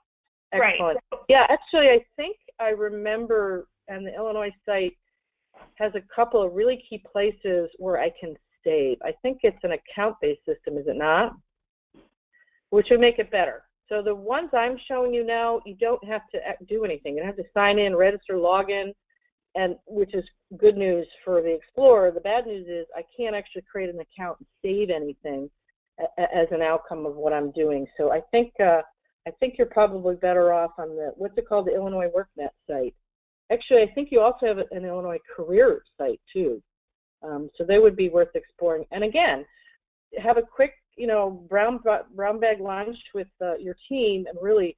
Excellent. Right. Yeah, actually, I think I remember, and the Illinois site has a couple of really key places where I can save. I think it's an account-based system, is it not? Which would make it better. So the ones I'm showing you now, you don't have to do anything. You don't have to sign in, register, log in, and which is good news for the Explorer. The bad news is I can't actually create an account and save anything as an outcome of what I'm doing. So I think you're probably better off on the, what's it called, the Illinois WorkNet site. Actually, I think you also have an Illinois career site too. So they would be worth exploring. And again, have a quick, brown bag lunch with your team and really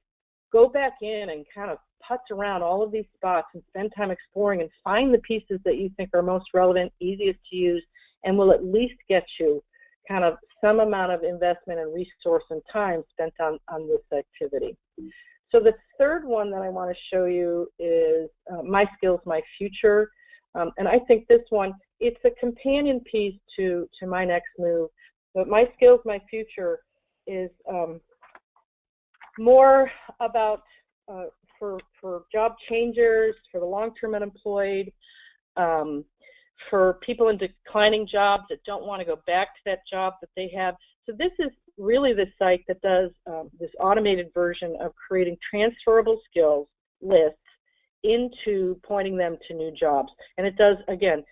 go back in and kind of putz around all of these spots and spend time exploring and find the pieces that you think are most relevant, easiest to use, and will at least get you kind of some amount of investment and resource and time spent on this activity. So the third one that I want to show you is My Skills, My Future. And I think this one, it's a companion piece to My Next Move. But My Skills, My Future is more about for job changers, for the long-term unemployed, for people in declining jobs that don't want to go back to that job that they have. So this is really the site that does this automated version of creating transferable skills lists into pointing them to new jobs. And it does, again,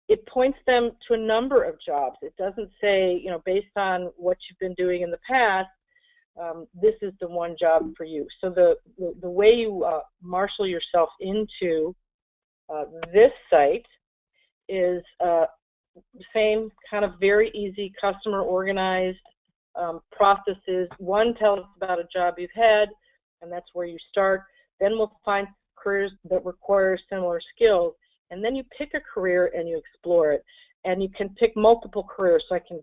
it points them to a number of jobs. It doesn't say, you know, based on what you've been doing in the past, this is the one job for you. So the way you marshal yourself into this site is same kind of very easy, customer organized processes. One tells us about a job you've had, and that's where you start. Then we'll find careers that require similar skills, and then you pick a career and you explore it. And you can pick multiple careers. So I can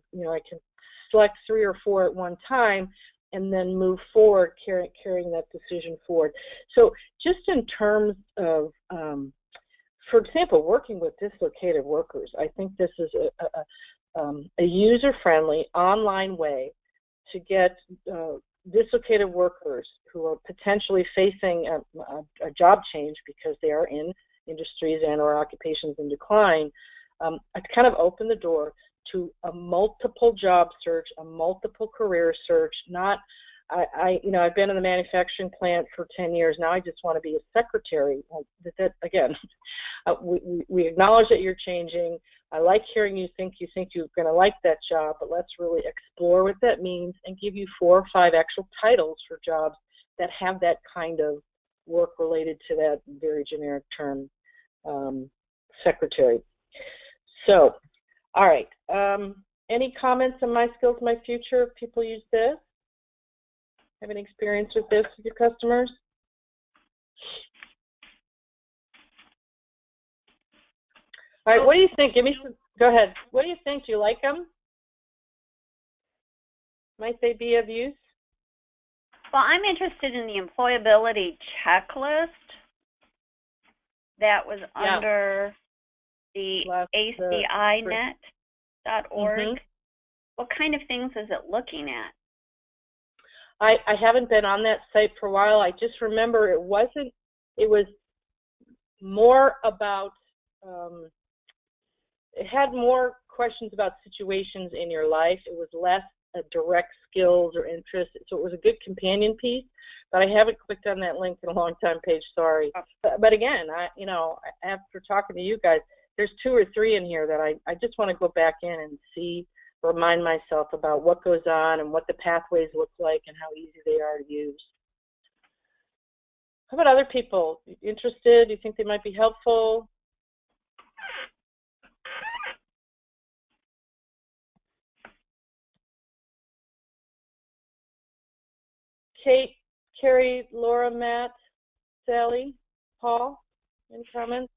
select 3 or 4 at one time, and then move forward, carrying that decision forward. So just in terms of, for example, working with dislocated workers, I think this is a user-friendly online way to get dislocated workers who are potentially facing a job change because they are in industries and or occupations in decline. I kind of open the door to a multiple job search, a multiple career search. Not, I've been in the manufacturing plant for 10 years. Now I just want to be a secretary. Again, we acknowledge that you're changing. I like hearing you think you're going to like that job, but let's really explore what that means and give you 4 or 5 actual titles for jobs that have that kind of work related to that very generic term, secretary. So, all right. Any comments on My Skills, My Future? If people use this? Have any experience with this with your customers? All right, what do you think? Give me some, go ahead. What do you think? Do you like them? Might they be of use? Well, I'm interested in the employability checklist that was under the acinet.org. Mm-hmm. What kind of things is it looking at? I haven't been on that site for a while. I just remember it was more about, it had more questions about situations in your life. It was less direct skills or interests. So it was a good companion piece, but I haven't clicked on that link in a long time, Paige, sorry. But again, after talking to you guys, there's 2 or 3 in here that I just want to go back in and see, remind myself about what goes on and what the pathways look like and how easy they are to use. How about other people? Interested? Do you think they might be helpful? Kate, Carrie, Laura, Matt, Sally, Paul, any comments?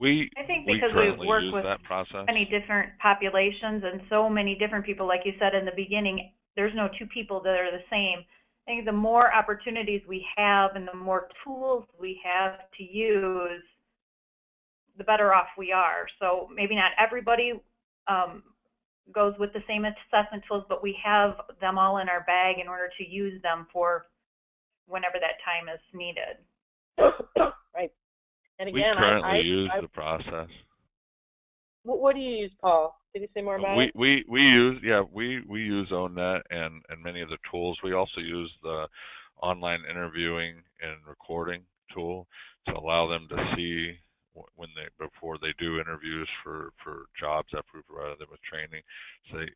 I think because we work with many different populations and so many different people, like you said in the beginning, there's no 2 people that are the same. I think the more opportunities we have and the more tools we have to use, the better off we are. So maybe not everybody goes with the same assessment tools, but we have them all in our bag in order to use them for whenever that time is needed. Right. And again, we currently use the process. What do you use, Paul? Can you say more about it? We use ONET and many of the tools. We also use the online interviewing and recording tool to allow them to see when before they do interviews for jobs that we provide them with training. So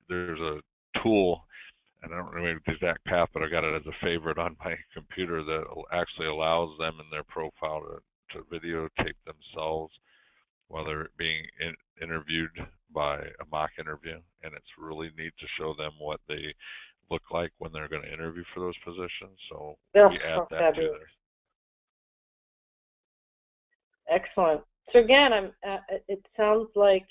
there's a tool, and I don't remember the exact path, but I got it as a favorite on my computer that actually allows them in their profile to videotape themselves while they're being interviewed by a mock interview, and it's really neat to show them what they look like when they're going to interview for those positions. So we add that to there. Excellent. So again, it sounds like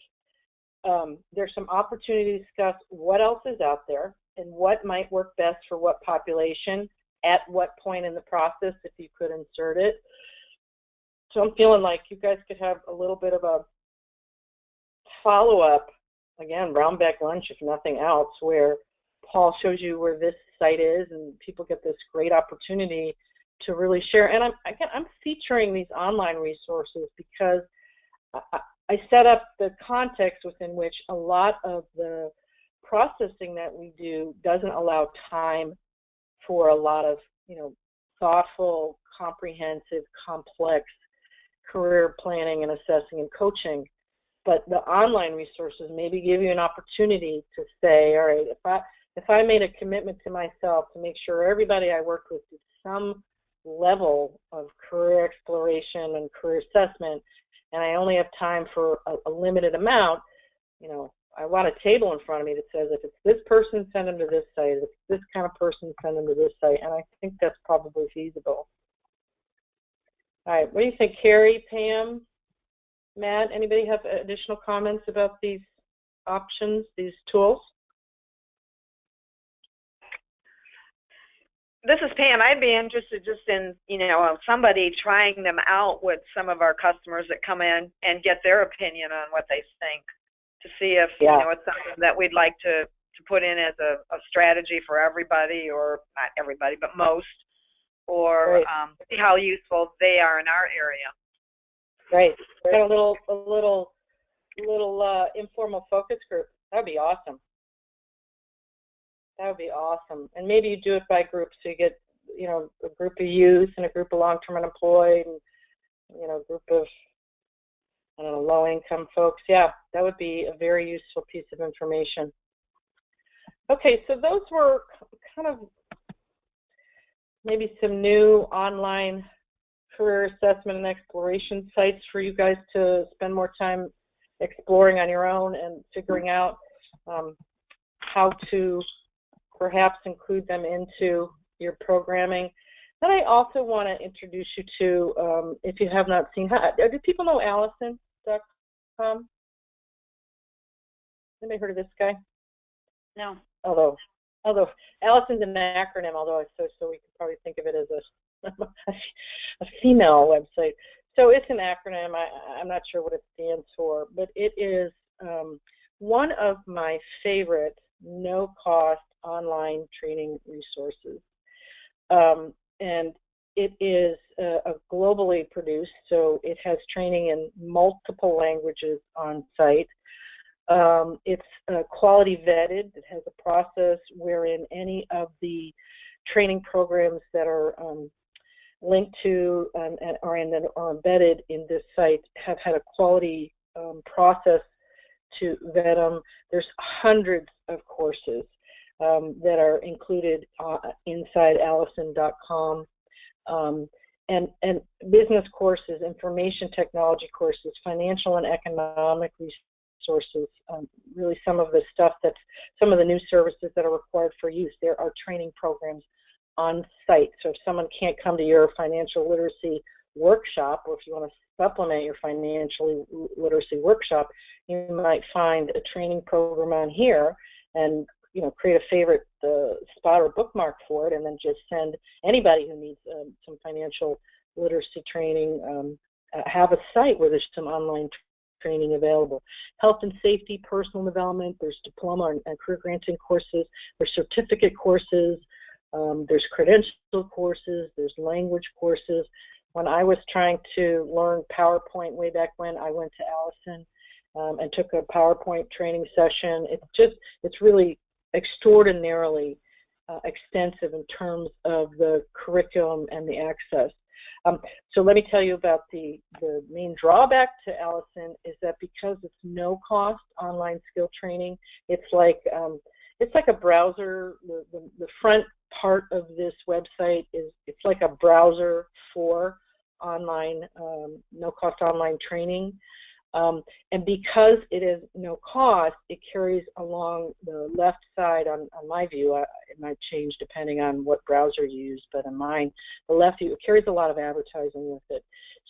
there's some opportunity to discuss what else is out there and what might work best for what population at what point in the process if you could insert it. So I'm feeling like you guys could have a little bit of a follow-up, again, round back lunch if nothing else, where Paul shows you where this site is and people get this great opportunity to really share. And I'm featuring these online resources because I set up the context within which a lot of the processing that we do doesn't allow time for a lot of, thoughtful, comprehensive, complex career planning and assessing and coaching. But the online resources maybe give you an opportunity to say, all right, if I made a commitment to myself to make sure everybody I worked with did some level of career exploration and career assessment, and I only have time for a limited amount, I want a table in front of me that says if it's this person, send them to this site. If it's this kind of person, send them to this site. And I think that's probably feasible. All right, what do you think, Carrie, Pam, Matt? Anybody have additional comments about these options, these tools? This is Pam. I'd be interested just in, somebody trying them out with some of our customers that come in and get their opinion on what they think, to see if, it's something that we'd like to put in as a strategy for everybody, or not everybody, but most, or see how useful they are in our area. Right. Got a little informal focus group. That would be awesome. That would be awesome. And maybe you do it by group, so you get, a group of youth and a group of long-term unemployed, and, a group of, low-income folks. Yeah, that would be a very useful piece of information. Okay, so those were kind of maybe some new online career assessment and exploration sites for you guys to spend more time exploring on your own and figuring out how to perhaps include them into your programming. Then I also want to introduce you to, if you have not seen, do people know Allison.com? Anybody heard of this guy? No. Although Allison's an acronym, so we could probably think of it as a female website. So it's an acronym. I'm not sure what it stands for, but it is one of my favorite no-cost online training resources. And it is globally produced, so it has training in multiple languages on site. It's quality vetted. It has a process wherein any of the training programs that are linked to and are embedded in this site have had a quality process to vet them. There's hundreds of courses that are included inside Allison.com, and business courses, information technology courses, financial and economic resources, really some of the stuff some of the new services that are required for use. There are training programs on site. So if someone can't come to your financial literacy workshop, or if you want to supplement your financial literacy workshop, you might find a training program on here and create a favorite spot or bookmark for it, and then just send anybody who needs some financial literacy training, have a site where there's some online training available. Health and safety, personal development, there's diploma and career granting courses, there's certificate courses, there's credential courses, there's language courses. When I was trying to learn PowerPoint way back when, I went to Allison and took a PowerPoint training session. It's really extraordinarily extensive in terms of the curriculum and the access. So let me tell you about the main drawback to Allison is that because it's no cost online skill training, it's like a browser. The front part of this website it's like a browser for online no cost online training. And because it is no cost, it carries along the left side on my view. It might change depending on what browser you use, but on mine, the left view, it carries a lot of advertising with it.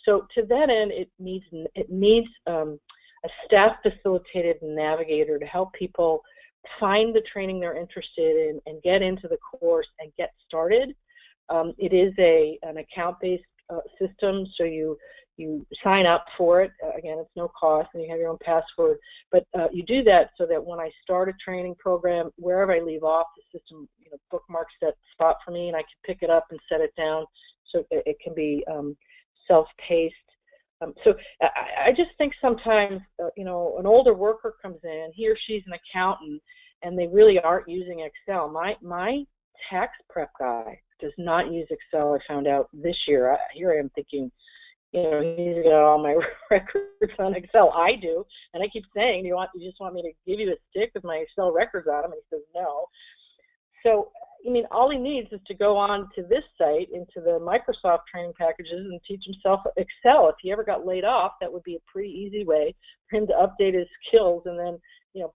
So to that end, it needs a staff-facilitated navigator to help people find the training they're interested in and get into the course and get started. It is an account-based system, so you sign up for it. Again, it's no cost, and you have your own password. But you do that so that when I start a training program, wherever I leave off, the system bookmarks that spot for me, and I can pick it up and set it down so it can be self-paced. So I just think sometimes, an older worker comes in, he or she's an accountant, and they really aren't using Excel. My tax prep guy does not use Excel, I found out this year. Here I am thinking, he's got all my records on Excel. I do, and I keep saying, you just want me to give you a stick with my Excel records on them? And he says, no. So, all he needs is to go on to this site, into the Microsoft training packages, and teach himself Excel. If he ever got laid off, that would be a pretty easy way for him to update his skills and then,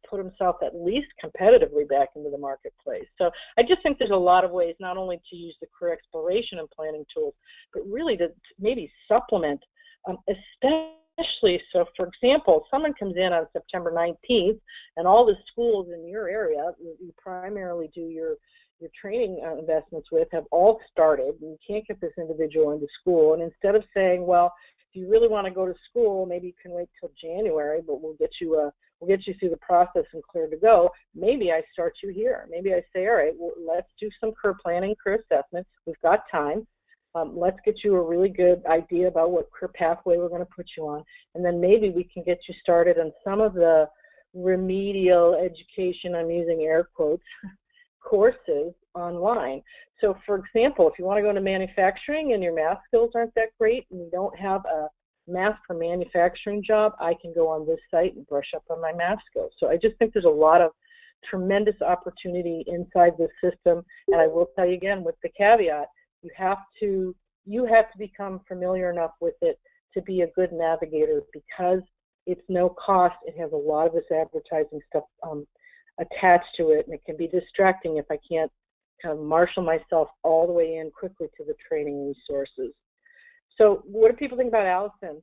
put himself at least competitively back into the marketplace. So I just think there's a lot of ways not only to use the career exploration and planning tools, but really to maybe supplement, especially, so for example, someone comes in on September 19th, and all the schools in your area you primarily do your training investments with have all started, and you can't get this individual into school. And instead of saying, well, if you really want to go to school, maybe you can wait till January, but we'll get you through the process and clear to go. Maybe I start you here. Maybe I say, all right, well, let's do some career planning, career assessments. We've got time. Let's get you a really good idea about what career pathway we're going to put you on, and then maybe we can get you started on some of the remedial education, I'm using air quotes, courses online. So for example, if you want to go into manufacturing and your math skills aren't that great and you don't have a math for manufacturing job, I can go on this site and brush up on my math skills. So I just think there's a lot of tremendous opportunity inside this system. And I will tell you again, with the caveat, you have to become familiar enough with it to be a good navigator, because it's no cost. It has a lot of this advertising stuff attached to it, and it can be distracting if I can't kind of marshal myself all the way in quickly to the training resources. So what do people think about Allison?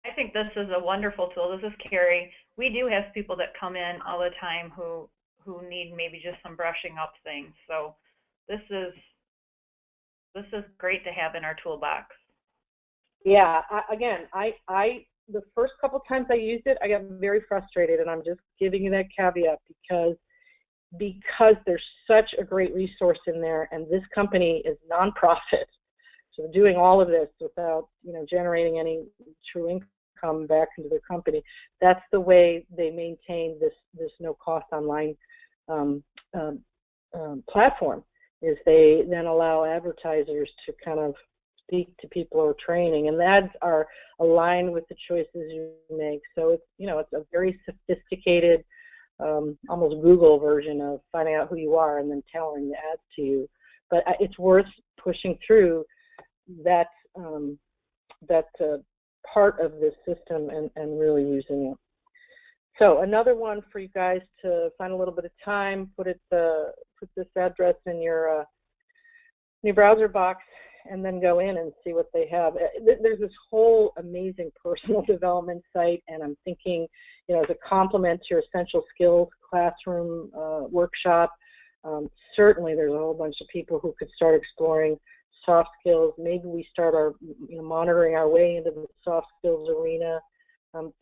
I think this is a wonderful tool. This is Carrie. We do have people that come in all the time who need maybe just some brushing up things. So this is great to have in our toolbox. Yeah, the first couple times I used it, I got very frustrated, and I'm just giving you that caveat because there's such a great resource in there, and this company is nonprofit, so they're doing all of this without generating any true income back into their company. That's the way they maintain this no-cost online platform, is they then allow advertisers to kind of speak to people who are training, and the ads are aligned with the choices you make. So it's a very sophisticated, almost Google version of finding out who you are and then tailoring the ads to you. But it's worth pushing through that part of the system and really using it. So another one for you guys to find a little bit of time, put this address in your browser box, and then go in and see what they have. There's this whole amazing personal development site, and I'm thinking, as a complement to your essential skills classroom workshop, certainly there's a whole bunch of people who could start exploring soft skills. Maybe we start our monitoring our way into the soft skills arena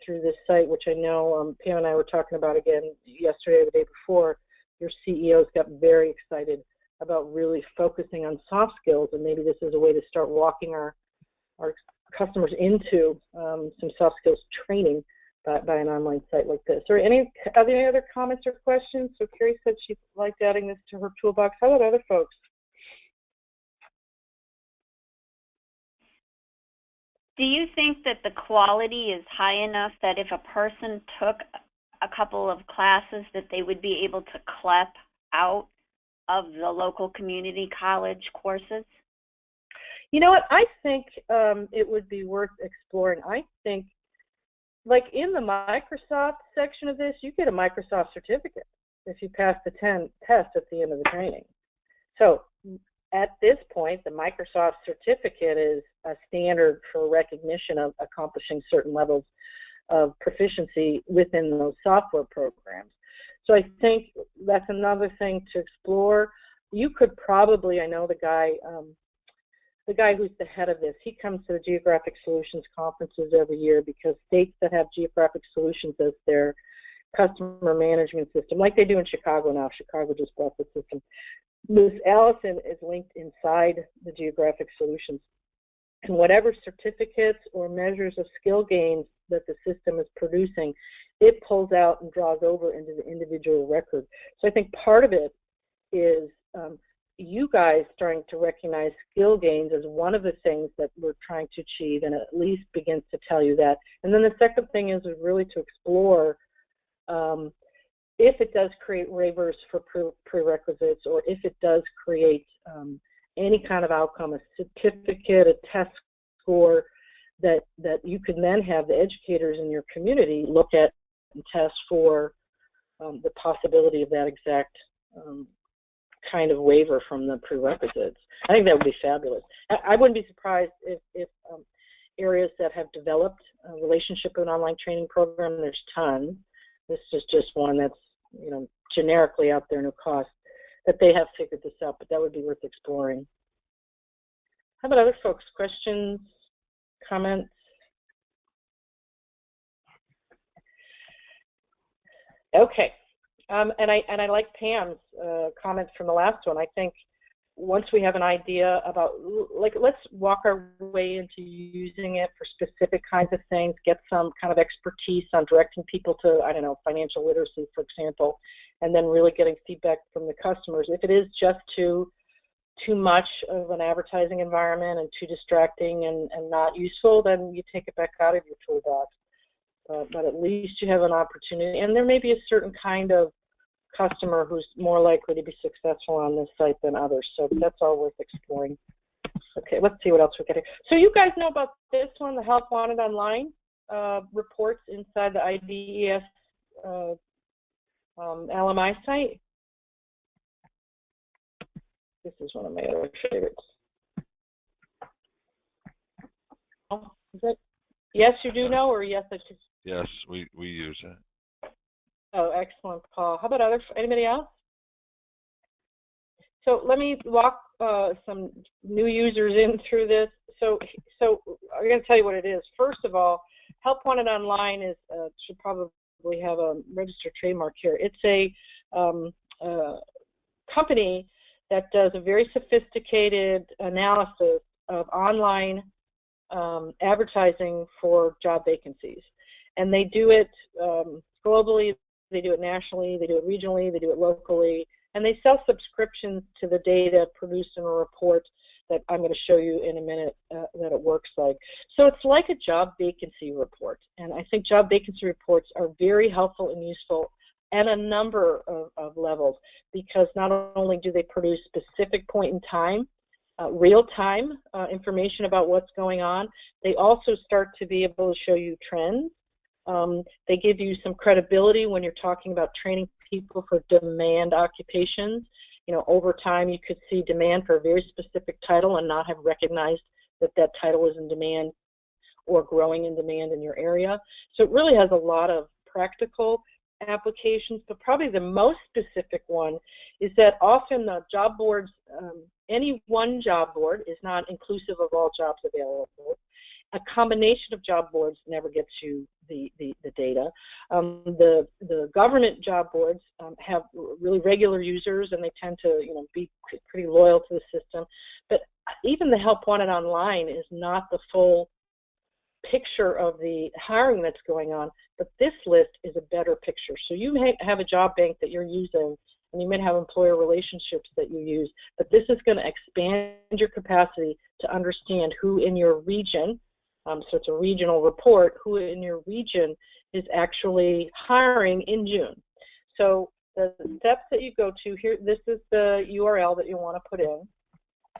through this site, which I know Pam and I were talking about again yesterday or the day before. Your CEOs got very excited about really focusing on soft skills, and maybe this is a way to start walking our customers into some soft skills training by an online site like this. Are there any other comments or questions? So Carrie said she liked adding this to her toolbox. How about other folks? Do you think that the quality is high enough that if a person took a couple of classes that they would be able to CLEP out of the local community college courses? You know what? I think it would be worth exploring. I think, like in the Microsoft section of this, you get a Microsoft certificate if you pass the test at the end of the training. So at this point, the Microsoft certificate is a standard for recognition of accomplishing certain levels of proficiency within those software programs. So I think that's another thing to explore. You could probably, I know the guy who's the head of this, he comes to the Geographic Solutions conferences every year because states that have Geographic Solutions as their customer management system, like they do in Chicago now. Chicago just bought the system. Ms. Allison is linked inside the Geographic Solutions. And whatever certificates or measures of skill gains that the system is producing, it pulls out and draws over into the individual record. So I think part of it is you guys starting to recognize skill gains as one of the things that we're trying to achieve, and at least begins to tell you that. And then the second thing is really to explore if it does create waivers for prerequisites, or if it does create any kind of outcome, a certificate, a test score, that you can then have the educators in your community look at and test for the possibility of that exact kind of waiver from the prerequisites. I think that would be fabulous. I wouldn't be surprised if areas that have developed a relationship with an online training program, there's tons. This is just one that's, you know, generically out there, no cost, that they have figured this out, but that would be worth exploring. How about other folks? Questions, comments? Okay, and I like Pam's comments from the last one. I think once we have an idea about, like, let's walk our way into using it for specific kinds of things, get some kind of expertise on directing people to, I don't know, financial literacy, for example, and then really getting feedback from the customers. If it is just too much of an advertising environment and too distracting and not useful, then you take it back out of your toolbox. But at least you have an opportunity, and there may be a certain kind of customer who's more likely to be successful on this site than others. So that's all worth exploring. Okay, let's see what else we're getting. So you guys know about this one, the Help Wanted Online reports inside the IDES LMI site. This is one of my other favorites. Oh, is it? Yes, you do know, or yes, I just... Yes, we use it. Oh, excellent, Paul. How about anybody else? So let me walk some new users in through this. So I'm going to tell you what it is. First of all, Help Wanted Online is should probably have a registered trademark here. It's a company that does a very sophisticated analysis of online advertising for job vacancies, and they do it globally. They do it nationally, they do it regionally, they do it locally, and they sell subscriptions to the data produced in a report that I'm going to show you in a minute that it works like. So it's like a job vacancy report, and I think job vacancy reports are very helpful and useful at a number of levels, because not only do they produce specific point in time, real-time information about what's going on, they also start to be able to show you trends. They give you some credibility when you're talking about training people for demand occupations. You know, over time you could see demand for a very specific title and not have recognized that that title is in demand or growing in demand in your area. So it really has a lot of practical applications, but probably the most specific one is that often the job boards, any one job board is not inclusive of all jobs available. A combination of job boards never gets you the data. The government job boards have really regular users, and they tend to, you know, be pretty loyal to the system. But even the Help Wanted Online is not the full picture of the hiring that's going on, but this list is a better picture. So you may have a job bank that you're using, and you may have employer relationships that you use, but this is going to expand your capacity to understand who in your region, so it's a regional report, who in your region is actually hiring in June. So the steps that you go to here, this is the URL that you want to put in,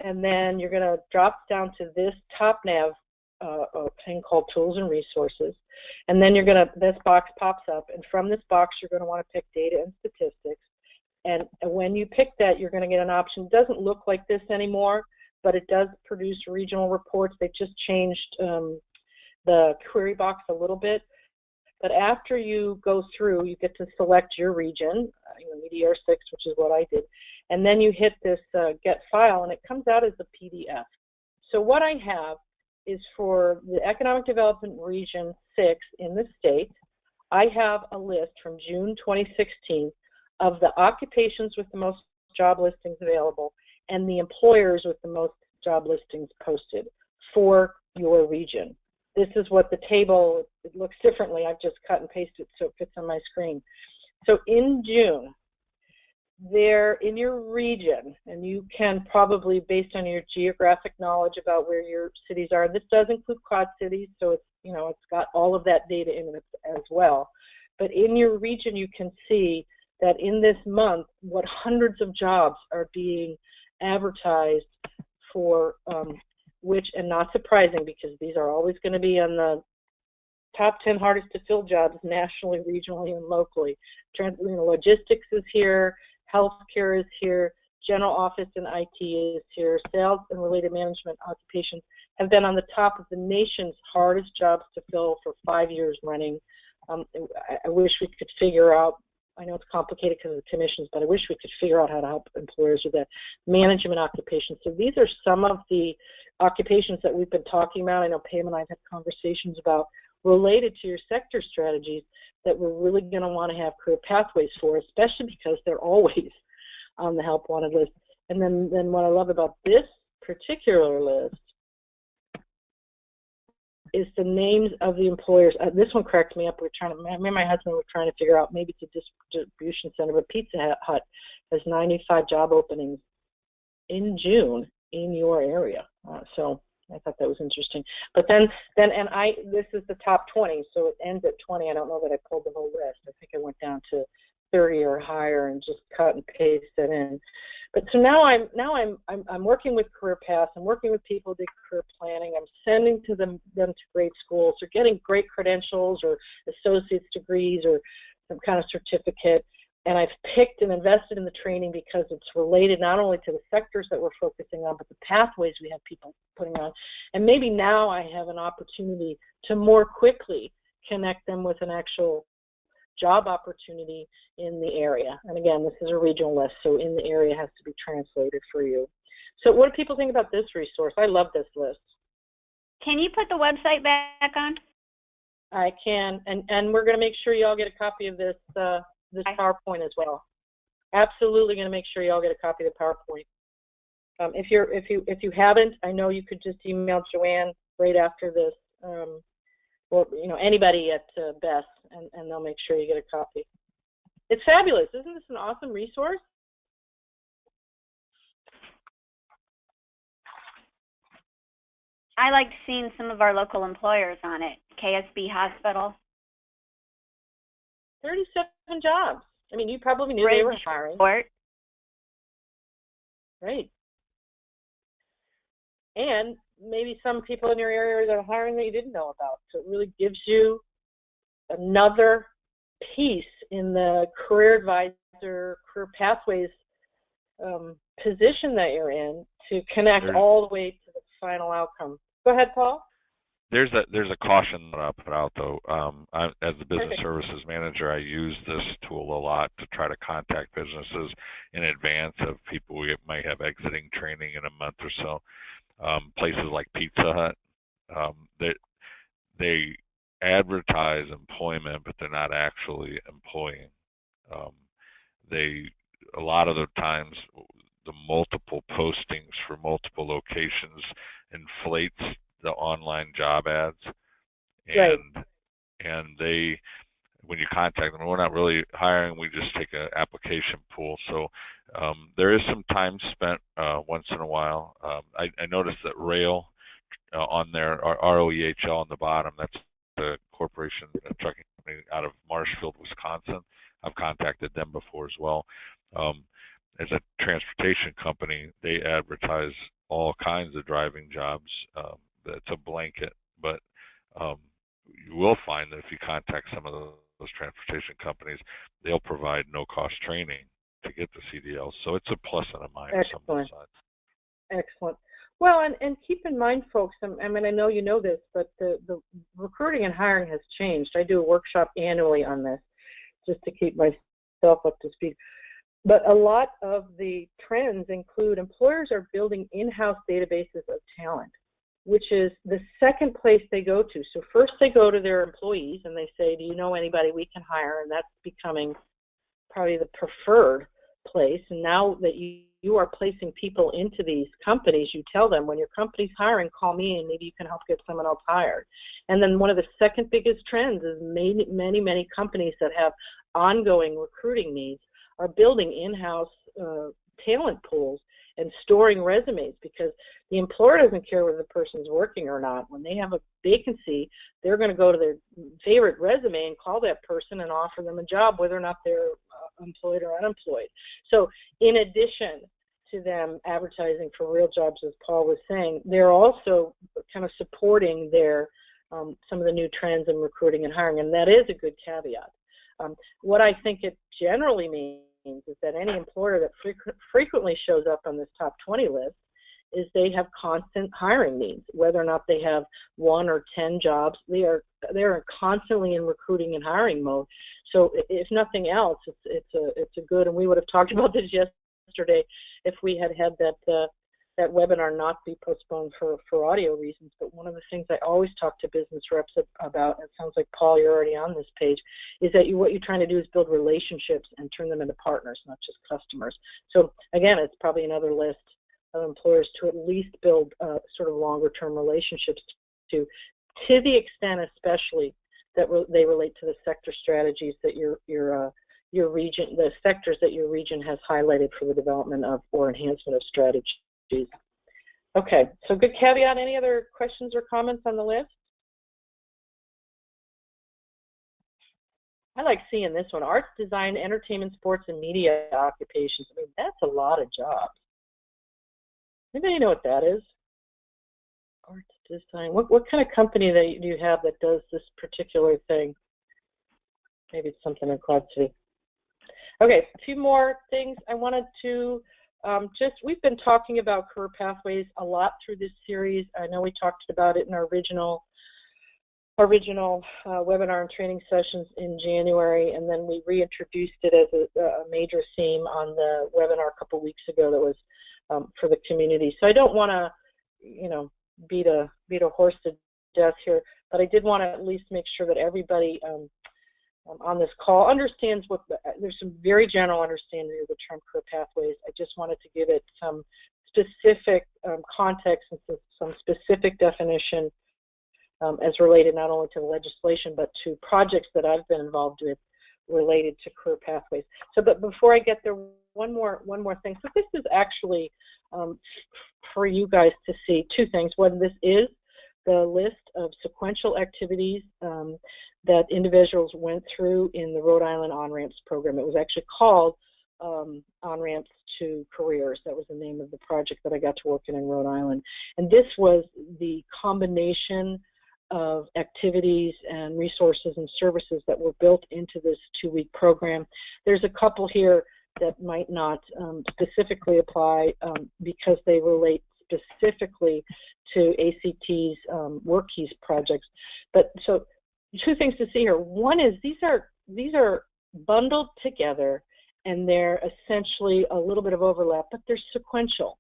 and then you're going to drop down to this top nav thing called Tools and Resources, and then you're going to, this box pops up, and from this box you're going to want to pick Data and Statistics, and when you pick that, you're going to get an option. It doesn't look like this anymore, but it does produce regional reports. They just changed the query box a little bit. But after you go through, you get to select your region, Media R6, which is what I did, and then you hit this Get File, and it comes out as a PDF. So what I have is for the Economic Development Region 6 in the state, I have a list from June 2016 of the occupations with the most job listings available and the employers with the most job listings posted for your region. This is what the table, it looks differently. I've just cut and pasted so it fits on my screen. So in June, there in your region, and you can probably, based on your geographic knowledge about where your cities are, this does include quad cities, so it's, it's got all of that data in it as well. But in your region, you can see that in this month, what hundreds of jobs are being advertised for which, and not surprising because these are always going to be on the top 10 hardest to fill jobs nationally, regionally, and locally. Logistics is here, healthcare is here, general office and IT is here, sales and related management occupations have been on the top of the nation's hardest jobs to fill for 5 years running. I wish we could figure out, I know it's complicated because of the commissions, but I wish we could figure out how to help employers with that. Management occupations. So these are some of the occupations that we've been talking about. I know Pam and I have had conversations about related to your sector strategies that we're really going to want to have career pathways for, especially because they're always on the help wanted list. And then what I love about this particular list is the names of the employers. This one cracked me up. Me and my husband were trying to figure out, maybe it's a distribution center, but Pizza Hut has 95 job openings in June in your area. So I thought that was interesting. But then this is the top 20, so it ends at 20. I don't know that I pulled the whole list. I think I went down to 30 or higher and just cut and paste it in. But so now I'm working with career paths. I'm working with people who do career planning. I'm sending them to grade schools. They're getting great credentials or associate's degrees or some kind of certificate. And I've picked and invested in the training because it's related not only to the sectors that we're focusing on, but the pathways we have people putting on. And maybe now I have an opportunity to more quickly connect them with an actual job opportunity in the area. And again, this is a regional list, so in the area has to be translated for you. So what do people think about this resource? I love this list. Can you put the website back on? I can, and we're going to make sure you all get a copy of this this PowerPoint as well. Absolutely going to make sure you all get a copy of the PowerPoint. If you haven't, I know you could just email Joanne right after this, or anybody at Best, and they'll make sure you get a copy. It's fabulous. Isn't this an awesome resource? I liked seeing some of our local employers on it. KSB Hospital. 37 jobs. I mean, you probably knew they were hiring. Right. And maybe some people in your area that are hiring that you didn't know about. So it really gives you another piece in the career advisor, career pathways position that you're in to connect all the way to the final outcome. Go ahead, Paul. There's a caution that I'll put out, though. As the business services manager, I use this tool a lot to try to contact businesses in advance of people we might have exiting training in a month or so. Places like Pizza Hut, they advertise employment, but they're not actually employing. A lot of the times, the multiple postings for multiple locations inflates the online job ads, and they, when you contact them, we're not really hiring, we just take an application pool. So there is some time spent once in a while. I noticed that Rail on there, ROEHL on the bottom, that's the corporation, a trucking company out of Marshfield, Wisconsin. I've contacted them before as well. As a transportation company, they advertise all kinds of driving jobs. It's a blanket, but you will find that if you contact some of those transportation companies, they'll provide no-cost training to get the CDL. So it's a plus and a minus on both sides. Excellent. Well, and keep in mind, folks, I mean, I know you know this, but the recruiting and hiring has changed. I do a workshop annually on this just to keep myself up to speed. But a lot of the trends include employers are building in-house databases of talent, which is the second place they go to. So first they go to their employees and they say, do you know anybody we can hire? And that's becoming probably the preferred place. And now that you are placing people into these companies, you tell them, when your company's hiring, call me and maybe you can help get someone else hired. And then one of the second biggest trends is many companies that have ongoing recruiting needs are building in-house talent pools and storing resumes, because the employer doesn't care whether the person's working or not. When they have a vacancy, they're going to go to their favorite resume and call that person and offer them a job, whether or not they're employed or unemployed. So in addition to them advertising for real jobs, as Paul was saying, they're also kind of supporting their some of the new trends in recruiting and hiring, and that is a good caveat. What I think it generally means is that any employer that frequently shows up on this top 20 list is they have constant hiring needs, whether or not they have 1 or 10 jobs. They are constantly in recruiting and hiring mode. So if nothing else, it's a good. And we would have talked about this yesterday if we had that webinar not be postponed for audio reasons. But one of the things I always talk to business reps about, and it sounds like, Paul, you're already on this page, is that what you're trying to do is build relationships and turn them into partners, not just customers. So again, it's probably another list of employers to at least build sort of longer term relationships to the extent especially that they relate to the sector strategies that your region, the sectors that your region has highlighted for the development of or enhancement of strategies. Okay, so good caveat. Any other questions or comments on the list? I like seeing this one. Arts, design, entertainment, sports, and media occupations. I mean, that's a lot of jobs. Anybody know what that is? Arts, design. What kind of company do you have that does this particular thing? Maybe it's something in Quad City. Okay, a few more things I wanted to we've been talking about career pathways a lot through this series. I know we talked about it in our original webinar and training sessions in January, and then we reintroduced it as a major theme on the webinar a couple weeks ago that was for the community. So I don't want to, beat a horse to death here, but I did want to at least make sure that everybody on this call understands there's some very general understanding of the term career pathways. I just wanted to give it some specific context and some specific definition as related not only to the legislation but to projects that I've been involved with related to career pathways. So, but before I get there, one more thing. So this is actually for you guys to see two things. One, this is the list of sequential activities that individuals went through in the Rhode Island On-Ramps program. It was actually called On-Ramps to Careers. That was the name of the project that I got to work in Rhode Island. And this was the combination of activities and resources and services that were built into this 2-week program. There's a couple here that might not specifically apply because they relate specifically to ACT's WorkKeys projects. But so two things to see here. One is these are bundled together and they're essentially a little bit of overlap, but they're sequential.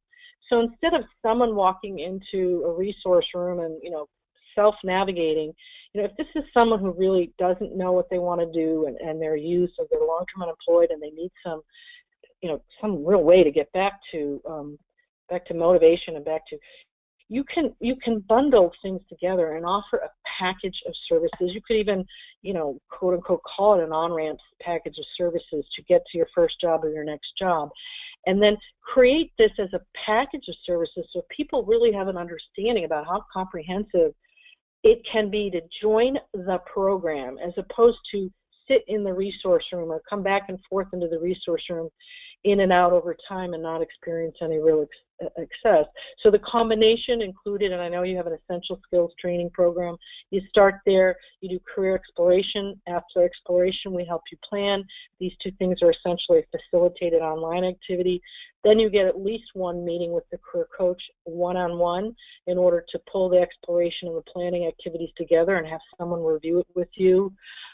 So instead of someone walking into a resource room and self-navigating, if this is someone who really doesn't know what they want to do and they're youth or they're long-term unemployed and they need some real way to get back to motivation and back to, you can bundle things together and offer a package of services. You could even, quote unquote, call it an on-ramps package of services to get to your first job or your next job. And then create this as a package of services so people really have an understanding about how comprehensive it can be to join the program as opposed to sit in the resource room or come back and forth into the resource room in and out over time and not experience any real access. So the combination included, and I know you have an essential skills training program, you start there, you do career exploration. After exploration, we help you plan. These two things are essentially a facilitated online activity. Then you get at least one meeting with the career coach one-on-one in order to pull the exploration and the planning activities together and have someone review it with you.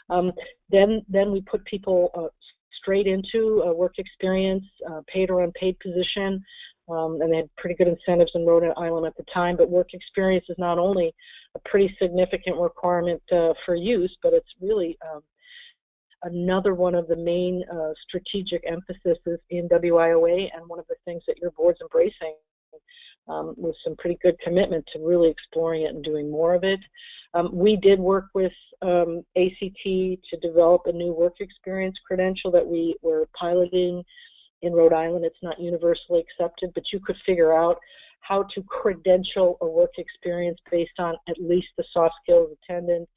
Then we put people straight into a work experience, paid or unpaid position, and they had pretty good incentives in Rhode Island at the time, but work experience is not only a pretty significant requirement for use, but it's really another one of the main strategic emphases in WIOA, and one of the things that your board's embracing with some pretty good commitment to really exploring it and doing more of it. We did work with ACT to develop a new work experience credential that we were piloting in Rhode Island. It's not universally accepted, but you could figure out how to credential a work experience based on at least the soft skills, attendance,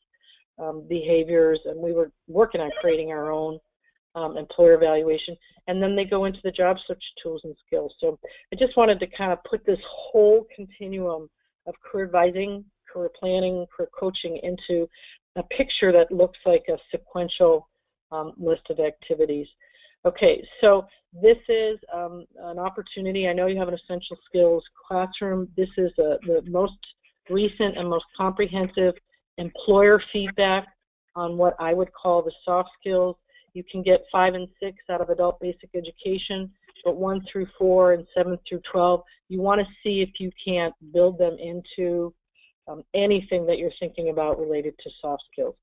behaviors, and we were working on creating our own employer evaluation, and then they go into the job search tools and skills. So I just wanted to kind of put this whole continuum of career advising, career planning, career coaching into a picture that looks like a sequential list of activities. Okay, so this is an opportunity. I know you have an essential skills classroom. This is the most recent and most comprehensive employer feedback on what I would call the soft skills. You can get 5 and 6 out of adult basic education, but 1 through 4 and 7 through 12, you want to see if you can't build them into anything that you're thinking about related to soft skills.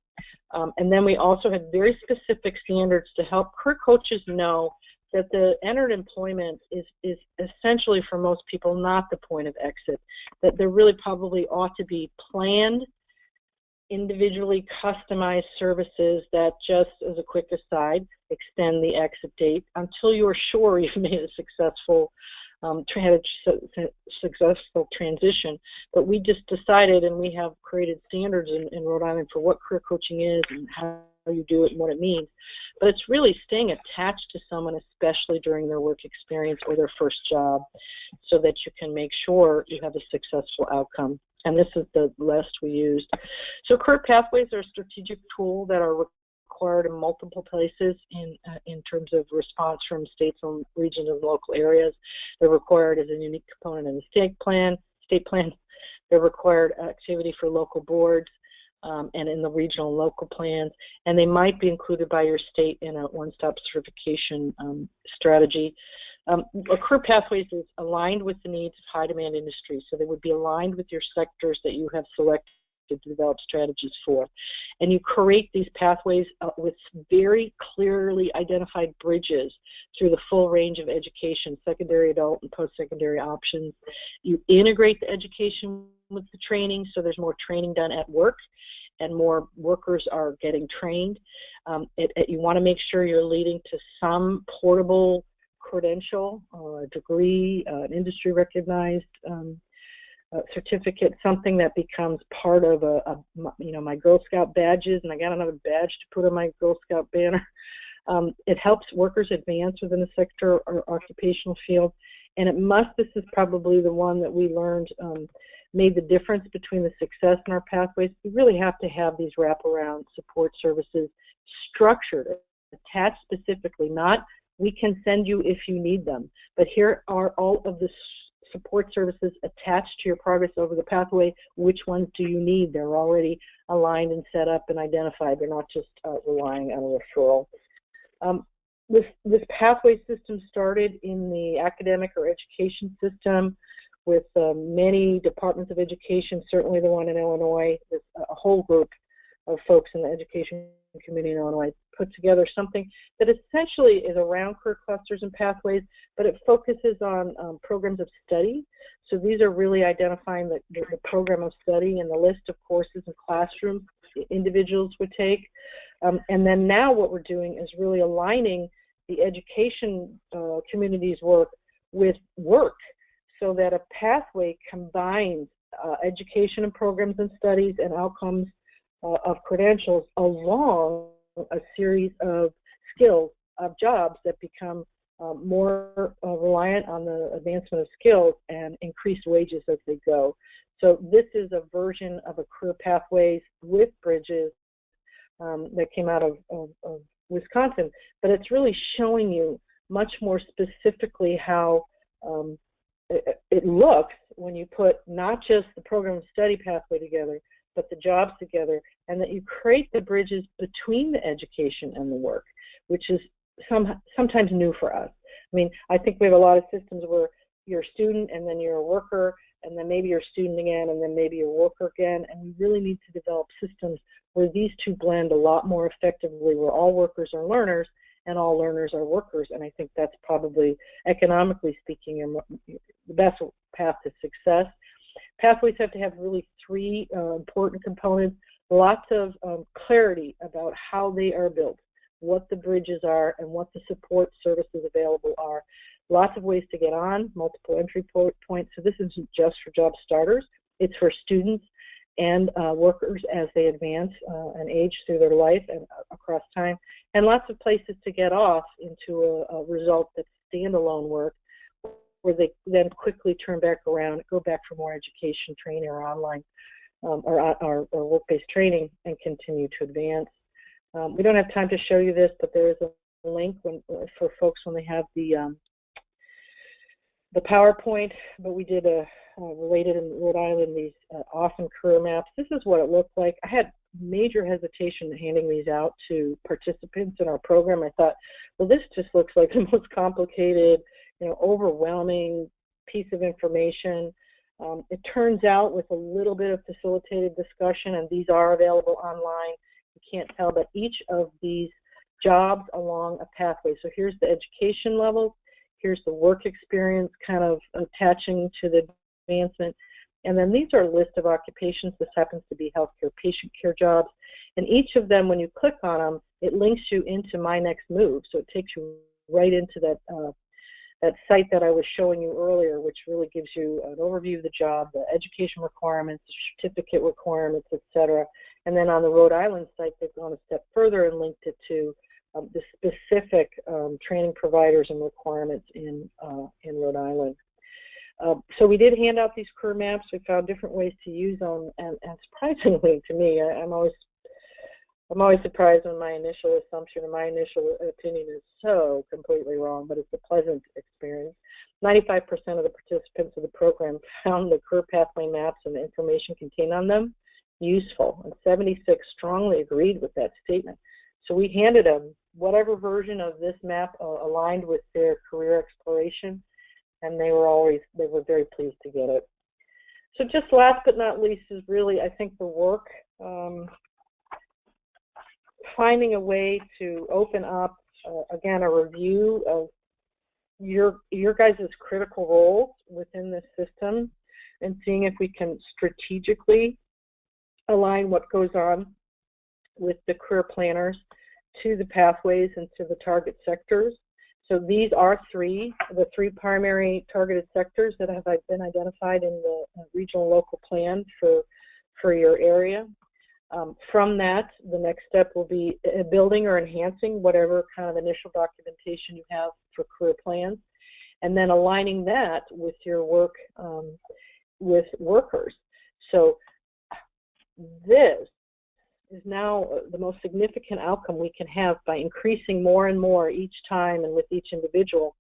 And then we also had very specific standards to help career coaches know that the entered employment is essentially for most people not the point of exit, that there really probably ought to be planned, individually customized services that, just as a quick aside, extend the exit date until you're sure you've made a successful transition. But we just decided, and we have created standards in Rhode Island for what career coaching is and how you do it and what it means. But it's really staying attached to someone, especially during their work experience or their first job, so that you can make sure you have a successful outcome. And this is the list we used. So career pathways are a strategic tool that are required in multiple places in terms of response from states and regions and local areas. They're required as a unique component in the state plan. They're required activity for local boards and in the regional and local plans. And they might be included by your state in a one-stop certification strategy. A career pathways is aligned with the needs of high-demand industries, so they would be aligned with your sectors that you have selected to develop strategies for. And you create these pathways with very clearly identified bridges through the full range of education, secondary, adult, and post-secondary options. You integrate the education with the training, so there's more training done at work and more workers are getting trained. You want to make sure you're leading to some portable credential, a degree, an industry recognized certificate, something that becomes part of my Girl Scout badges, and I got another badge to put on my Girl Scout banner. It helps workers advance within the sector or occupational field, and this is probably the one that we learned made the difference between the success in our pathways. We really have to have these wraparound support services structured, attached specifically, not we can send you if you need them, but here are all of the support services attached to your progress over the pathway. Which ones do you need? They're already aligned and set up and identified. They're not just relying on a referral. This pathway system started in the academic or education system with many departments of education, certainly the one in Illinois, with a whole group of folks in the education community in Illinois put together something that essentially is around career clusters and pathways, but it focuses on programs of study. So these are really identifying the program of study and the list of courses and classrooms the individuals would take. And then now what we're doing is really aligning the education community's work with work so that a pathway combines education and programs and studies and outcomes of credentials along a series of skills, of jobs that become more reliant on the advancement of skills and increased wages as they go. So this is a version of a career pathways with bridges that came out of Wisconsin, but it's really showing you much more specifically how it looks when you put not just the program and study pathway together, but the jobs together, and that you create the bridges between the education and the work, which is sometimes new for us. I mean, I think we have a lot of systems where you're a student and then you're a worker, and then maybe you're a student again, and then maybe you're a worker again, and we really need to develop systems where these two blend a lot more effectively, where all workers are learners and all learners are workers, and I think that's probably, economically speaking, the best path to success. Pathways have to have really three important components, lots of clarity about how they are built, what the bridges are, and what the support services available are. Lots of ways to get on, multiple entry points. So this isn't just for job starters. It's for students and workers as they advance and age through their life and across time. And lots of places to get off into a result that's standalone work, where they then quickly turn back around, go back for more education, training, or online or work-based training, and continue to advance. We don't have time to show you this, but there is a link for folks when they have the PowerPoint, but we did related in Rhode Island these awesome career maps. This is what it looked like. I had major hesitation handing these out to participants in our program. I thought, well, this just looks like the most complicated, overwhelming piece of information. It turns out with a little bit of facilitated discussion, and these are available online, you can't tell, but each of these jobs along a pathway. So here's the education levels, here's the work experience kind of attaching to the advancement, and then these are a list of occupations. This happens to be healthcare patient care jobs, and each of them, when you click on them, it links you into My Next Move, so it takes you right into that site that I was showing you earlier, which really gives you an overview of the job, the education requirements, the certificate requirements, etc. And then on the Rhode Island site, they've gone a step further and linked it to the specific training providers and requirements in Rhode Island. So we did hand out these career maps. We found different ways to use them, and surprisingly to me, I'm always surprised when my initial assumption and my initial opinion is so completely wrong, but it's a pleasant experience. 95% of the participants of the program found the career pathway maps and the information contained on them useful, and 76 strongly agreed with that statement. So we handed them whatever version of this map aligned with their career exploration, and they were very pleased to get it. So just last but not least is really, I think, the work. Finding a way to open up, again, a review of your guys' critical roles within this system, and seeing if we can strategically align what goes on with the career planners to the pathways and to the target sectors. So these are the three primary targeted sectors that have been identified in the regional local plan for your area. From that, the next step will be building or enhancing whatever kind of initial documentation you have for career plans, and then aligning that with your work with workers. So this is now the most significant outcome we can have by increasing more and more each time and with each individual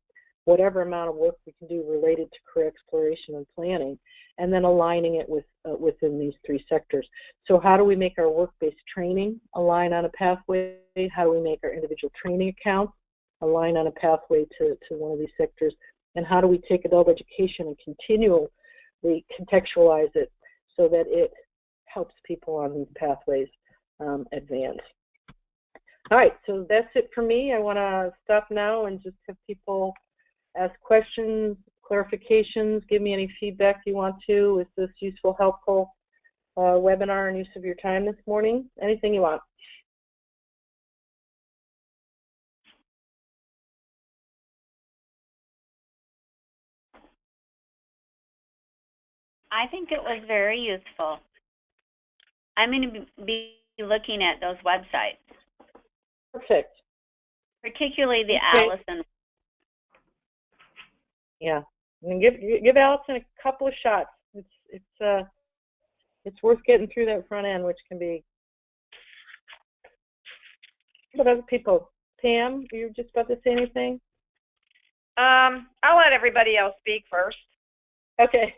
whatever amount of work we can do related to career exploration and planning, and then aligning it with within these three sectors. So how do we make our work-based training align on a pathway? How do we make our individual training accounts align on a pathway to one of these sectors? And how do we take adult education and continually contextualize it so that it helps people on these pathways advance? All right, so that's it for me. I want to stop now and just have people ask questions, clarifications, give me any feedback you want to. Is this useful, helpful webinar and use of your time this morning? Anything you want. I think it was very useful. I'm going to be looking at those websites. Perfect. Particularly the Okay. Allison. Yeah. And give Allison a couple of shots. It's worth getting through that front end, which can be. What other people? Pam, you were just about to say anything? I'll let everybody else speak first. Okay.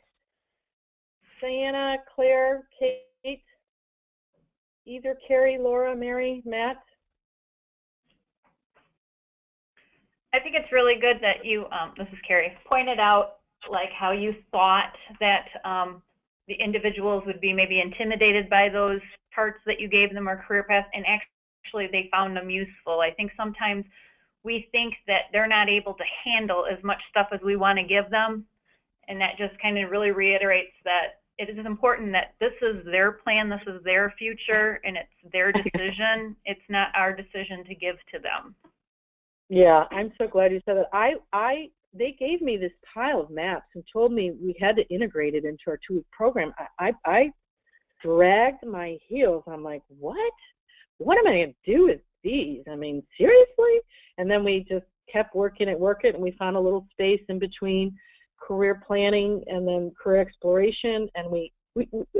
Diana, Claire, Kate, either Carrie, Laura, Mary, Matt. I think it's really good that you, this is Carrie, pointed out like how you thought that the individuals would be maybe intimidated by those parts that you gave them or career paths, and actually they found them useful. I think sometimes we think that they're not able to handle as much stuff as we want to give them, and that just kind of really reiterates that it is important that this is their plan, this is their future, and it's their decision. It's not our decision to give to them. Yeah, I'm so glad you said that. They gave me this pile of maps and told me we had to integrate it into our 2-week program. I dragged my heels. I'm like, what? What am I going to do with these? I mean, seriously? And then we just kept working it, and we found a little space in between career planning and then career exploration, and it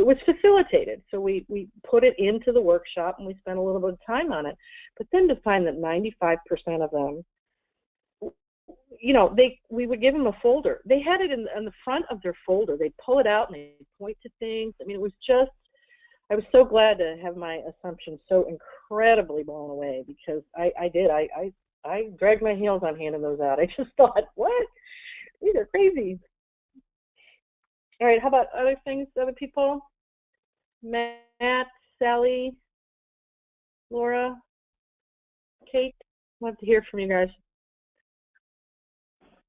was facilitated. So we put it into the workshop, and we spent a little bit of time on it. But then to find that 95% of them, we would give them a folder. They had it in the front of their folder. They'd pull it out and they'd point to things. I mean, it was just, I was so glad to have my assumptions so incredibly blown away, because I dragged my heels on handing those out. I just thought, what? These are crazy. All right, how about other things, other people? Matt, Sally, Laura, Kate, I'd love to hear from you guys.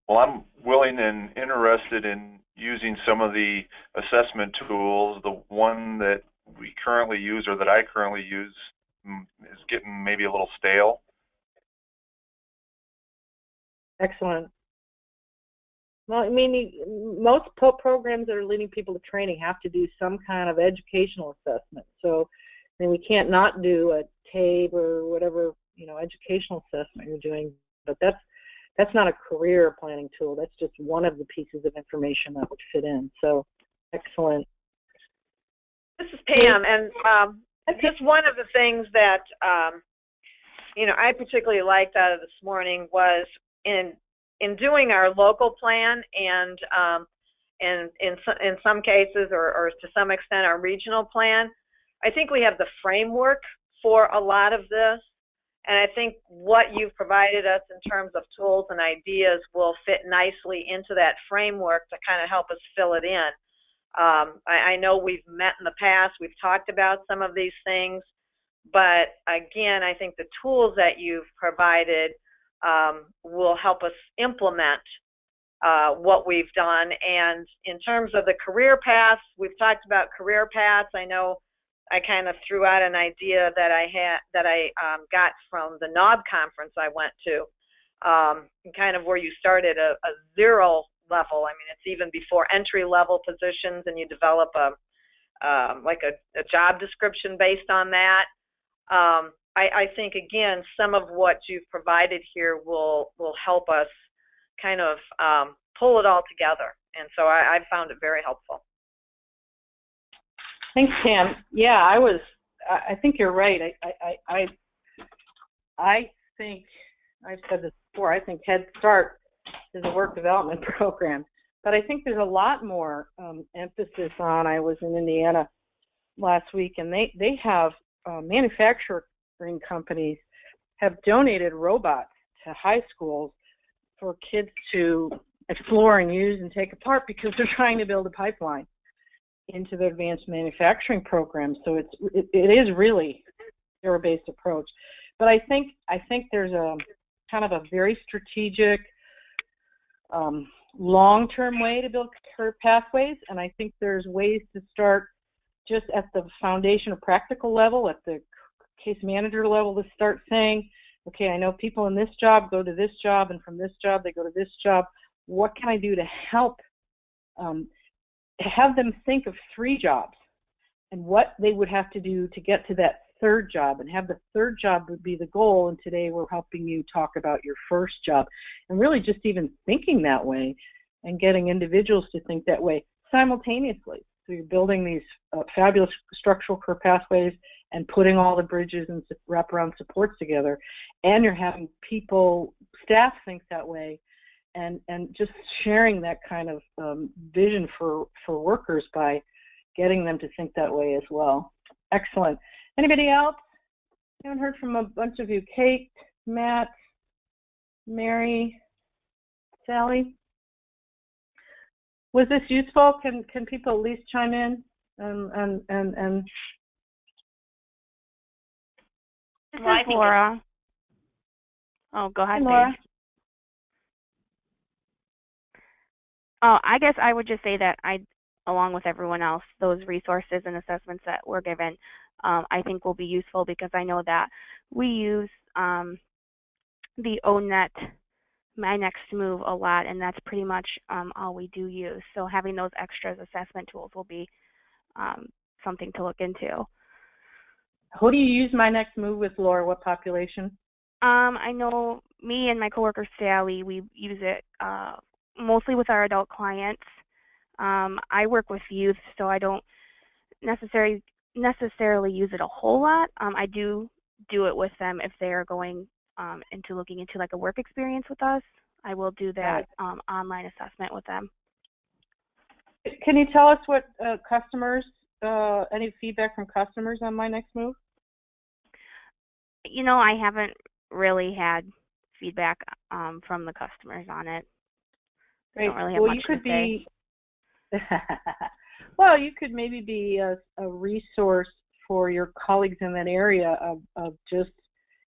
Well, I'm willing and interested in using some of the assessment tools. The one that we currently use, or that I currently use, is getting maybe a little stale. Excellent. Well, I mean, most programs that are leading people to training have to do some kind of educational assessment. So, I mean, we can't not do a TABE or whatever, educational assessment you're doing. But that's not a career planning tool. That's just one of the pieces of information that would fit in. So, excellent. This is Pam, and just one of the things that I particularly liked out of this morning was in doing our local plan, and in some cases, or to some extent, our regional plan. I think we have the framework for a lot of this, and I think what you've provided us in terms of tools and ideas will fit nicely into that framework to kind of help us fill it in. I know we've met in the past, we've talked about some of these things, but again, I think the tools that you've provided will help us implement what we've done. And in terms of the career paths, we've talked about career paths. I know I kind of threw out an idea that I got from the NOB conference I went to, kind of where you start at a zero level. I mean, it's even before entry level positions, and you develop like a job description based on that. I think, again, some of what you've provided here will help us kind of pull it all together. And so I found it very helpful. Thanks, Pam. Yeah, I think you're right. I think, I've said this before, I think Head Start is a work development program. But I think there's a lot more emphasis on, I was in Indiana last week, and they have manufacturing companies have donated robots to high schools for kids to explore and use and take apart, because they're trying to build a pipeline into the advanced manufacturing program. So it is really a zero-based approach. But I think there's a kind of a very strategic long-term way to build career pathways, and I think there's ways to start just at the foundation or practical level, at the case manager level, to start saying, okay, I know people in this job go to this job, and from this job they go to this job. What can I do to help have them think of 3 jobs and what they would have to do to get to that 3rd job, and have the 3rd job would be the goal. And today we're helping you talk about your 1st job, and really just even thinking that way. and getting individuals to think that way simultaneously. So you're building these fabulous structural career pathways and putting all the bridges and wraparound supports together, and you're having people, staff think that way, and just sharing that kind of vision for workers by getting them to think that way as well. Excellent. Anybody else? I haven't heard from a bunch of you. Kate, Matt, Mary, Sally? Was this useful? Can people at least chime in? This is Laura. Oh, go ahead, Laura. Paige. Oh, I guess I would just say that along with everyone else, those resources and assessments that were given, I think will be useful, because I know that we use the ONET My Next Move a lot, and that's pretty much all we do use. So having those extras assessment tools will be something to look into. Who do you use My Next Move with, Laura? What population? I know me and my coworker Sally, we use it mostly with our adult clients. I work with youth, so I don't necessarily use it a whole lot. I do it with them if they are going into looking into like a work experience with us. I will do that online assessment with them. Can you tell us what customers, any feedback from customers on My Next Move? You know, I haven't really had feedback from the customers on it. Great. I don't really have much to say. Well, you could maybe be a resource for your colleagues in that area of just,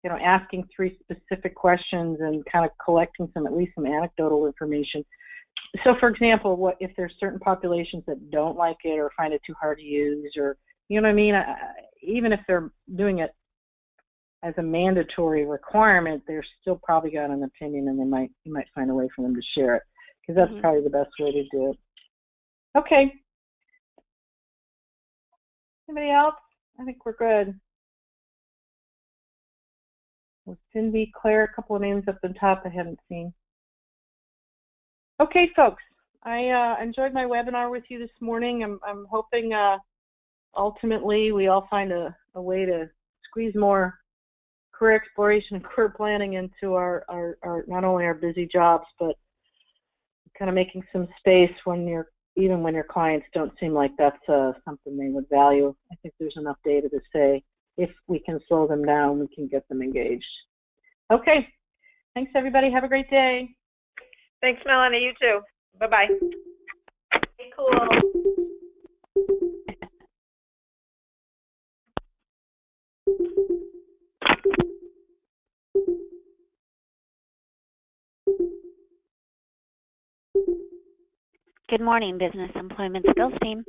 you know, asking 3 specific questions and kind of collecting at least some anecdotal information. So, for example, what if there's certain populations that don't like it or find it too hard to use, or, you know what I mean? Even if they're doing it as a mandatory requirement, they're still probably got an opinion, and you might find a way for them to share it, because that's probably the best way to do it. Okay. Anybody else? I think we're good. Well, Cindy, Claire, a couple of names up the top I haven't seen. Okay, folks. I enjoyed my webinar with you this morning. I'm hoping ultimately we all find a way to squeeze more career exploration and career planning into our not only our busy jobs, but kind of making some space even when your clients don't seem like that's something they would value. I think there's enough data to say if we can slow them down, we can get them engaged. Okay. Thanks, everybody. Have a great day. Thanks, Melanie. You too. Bye-bye. Okay, cool. Good morning, Business Employment Skills Team.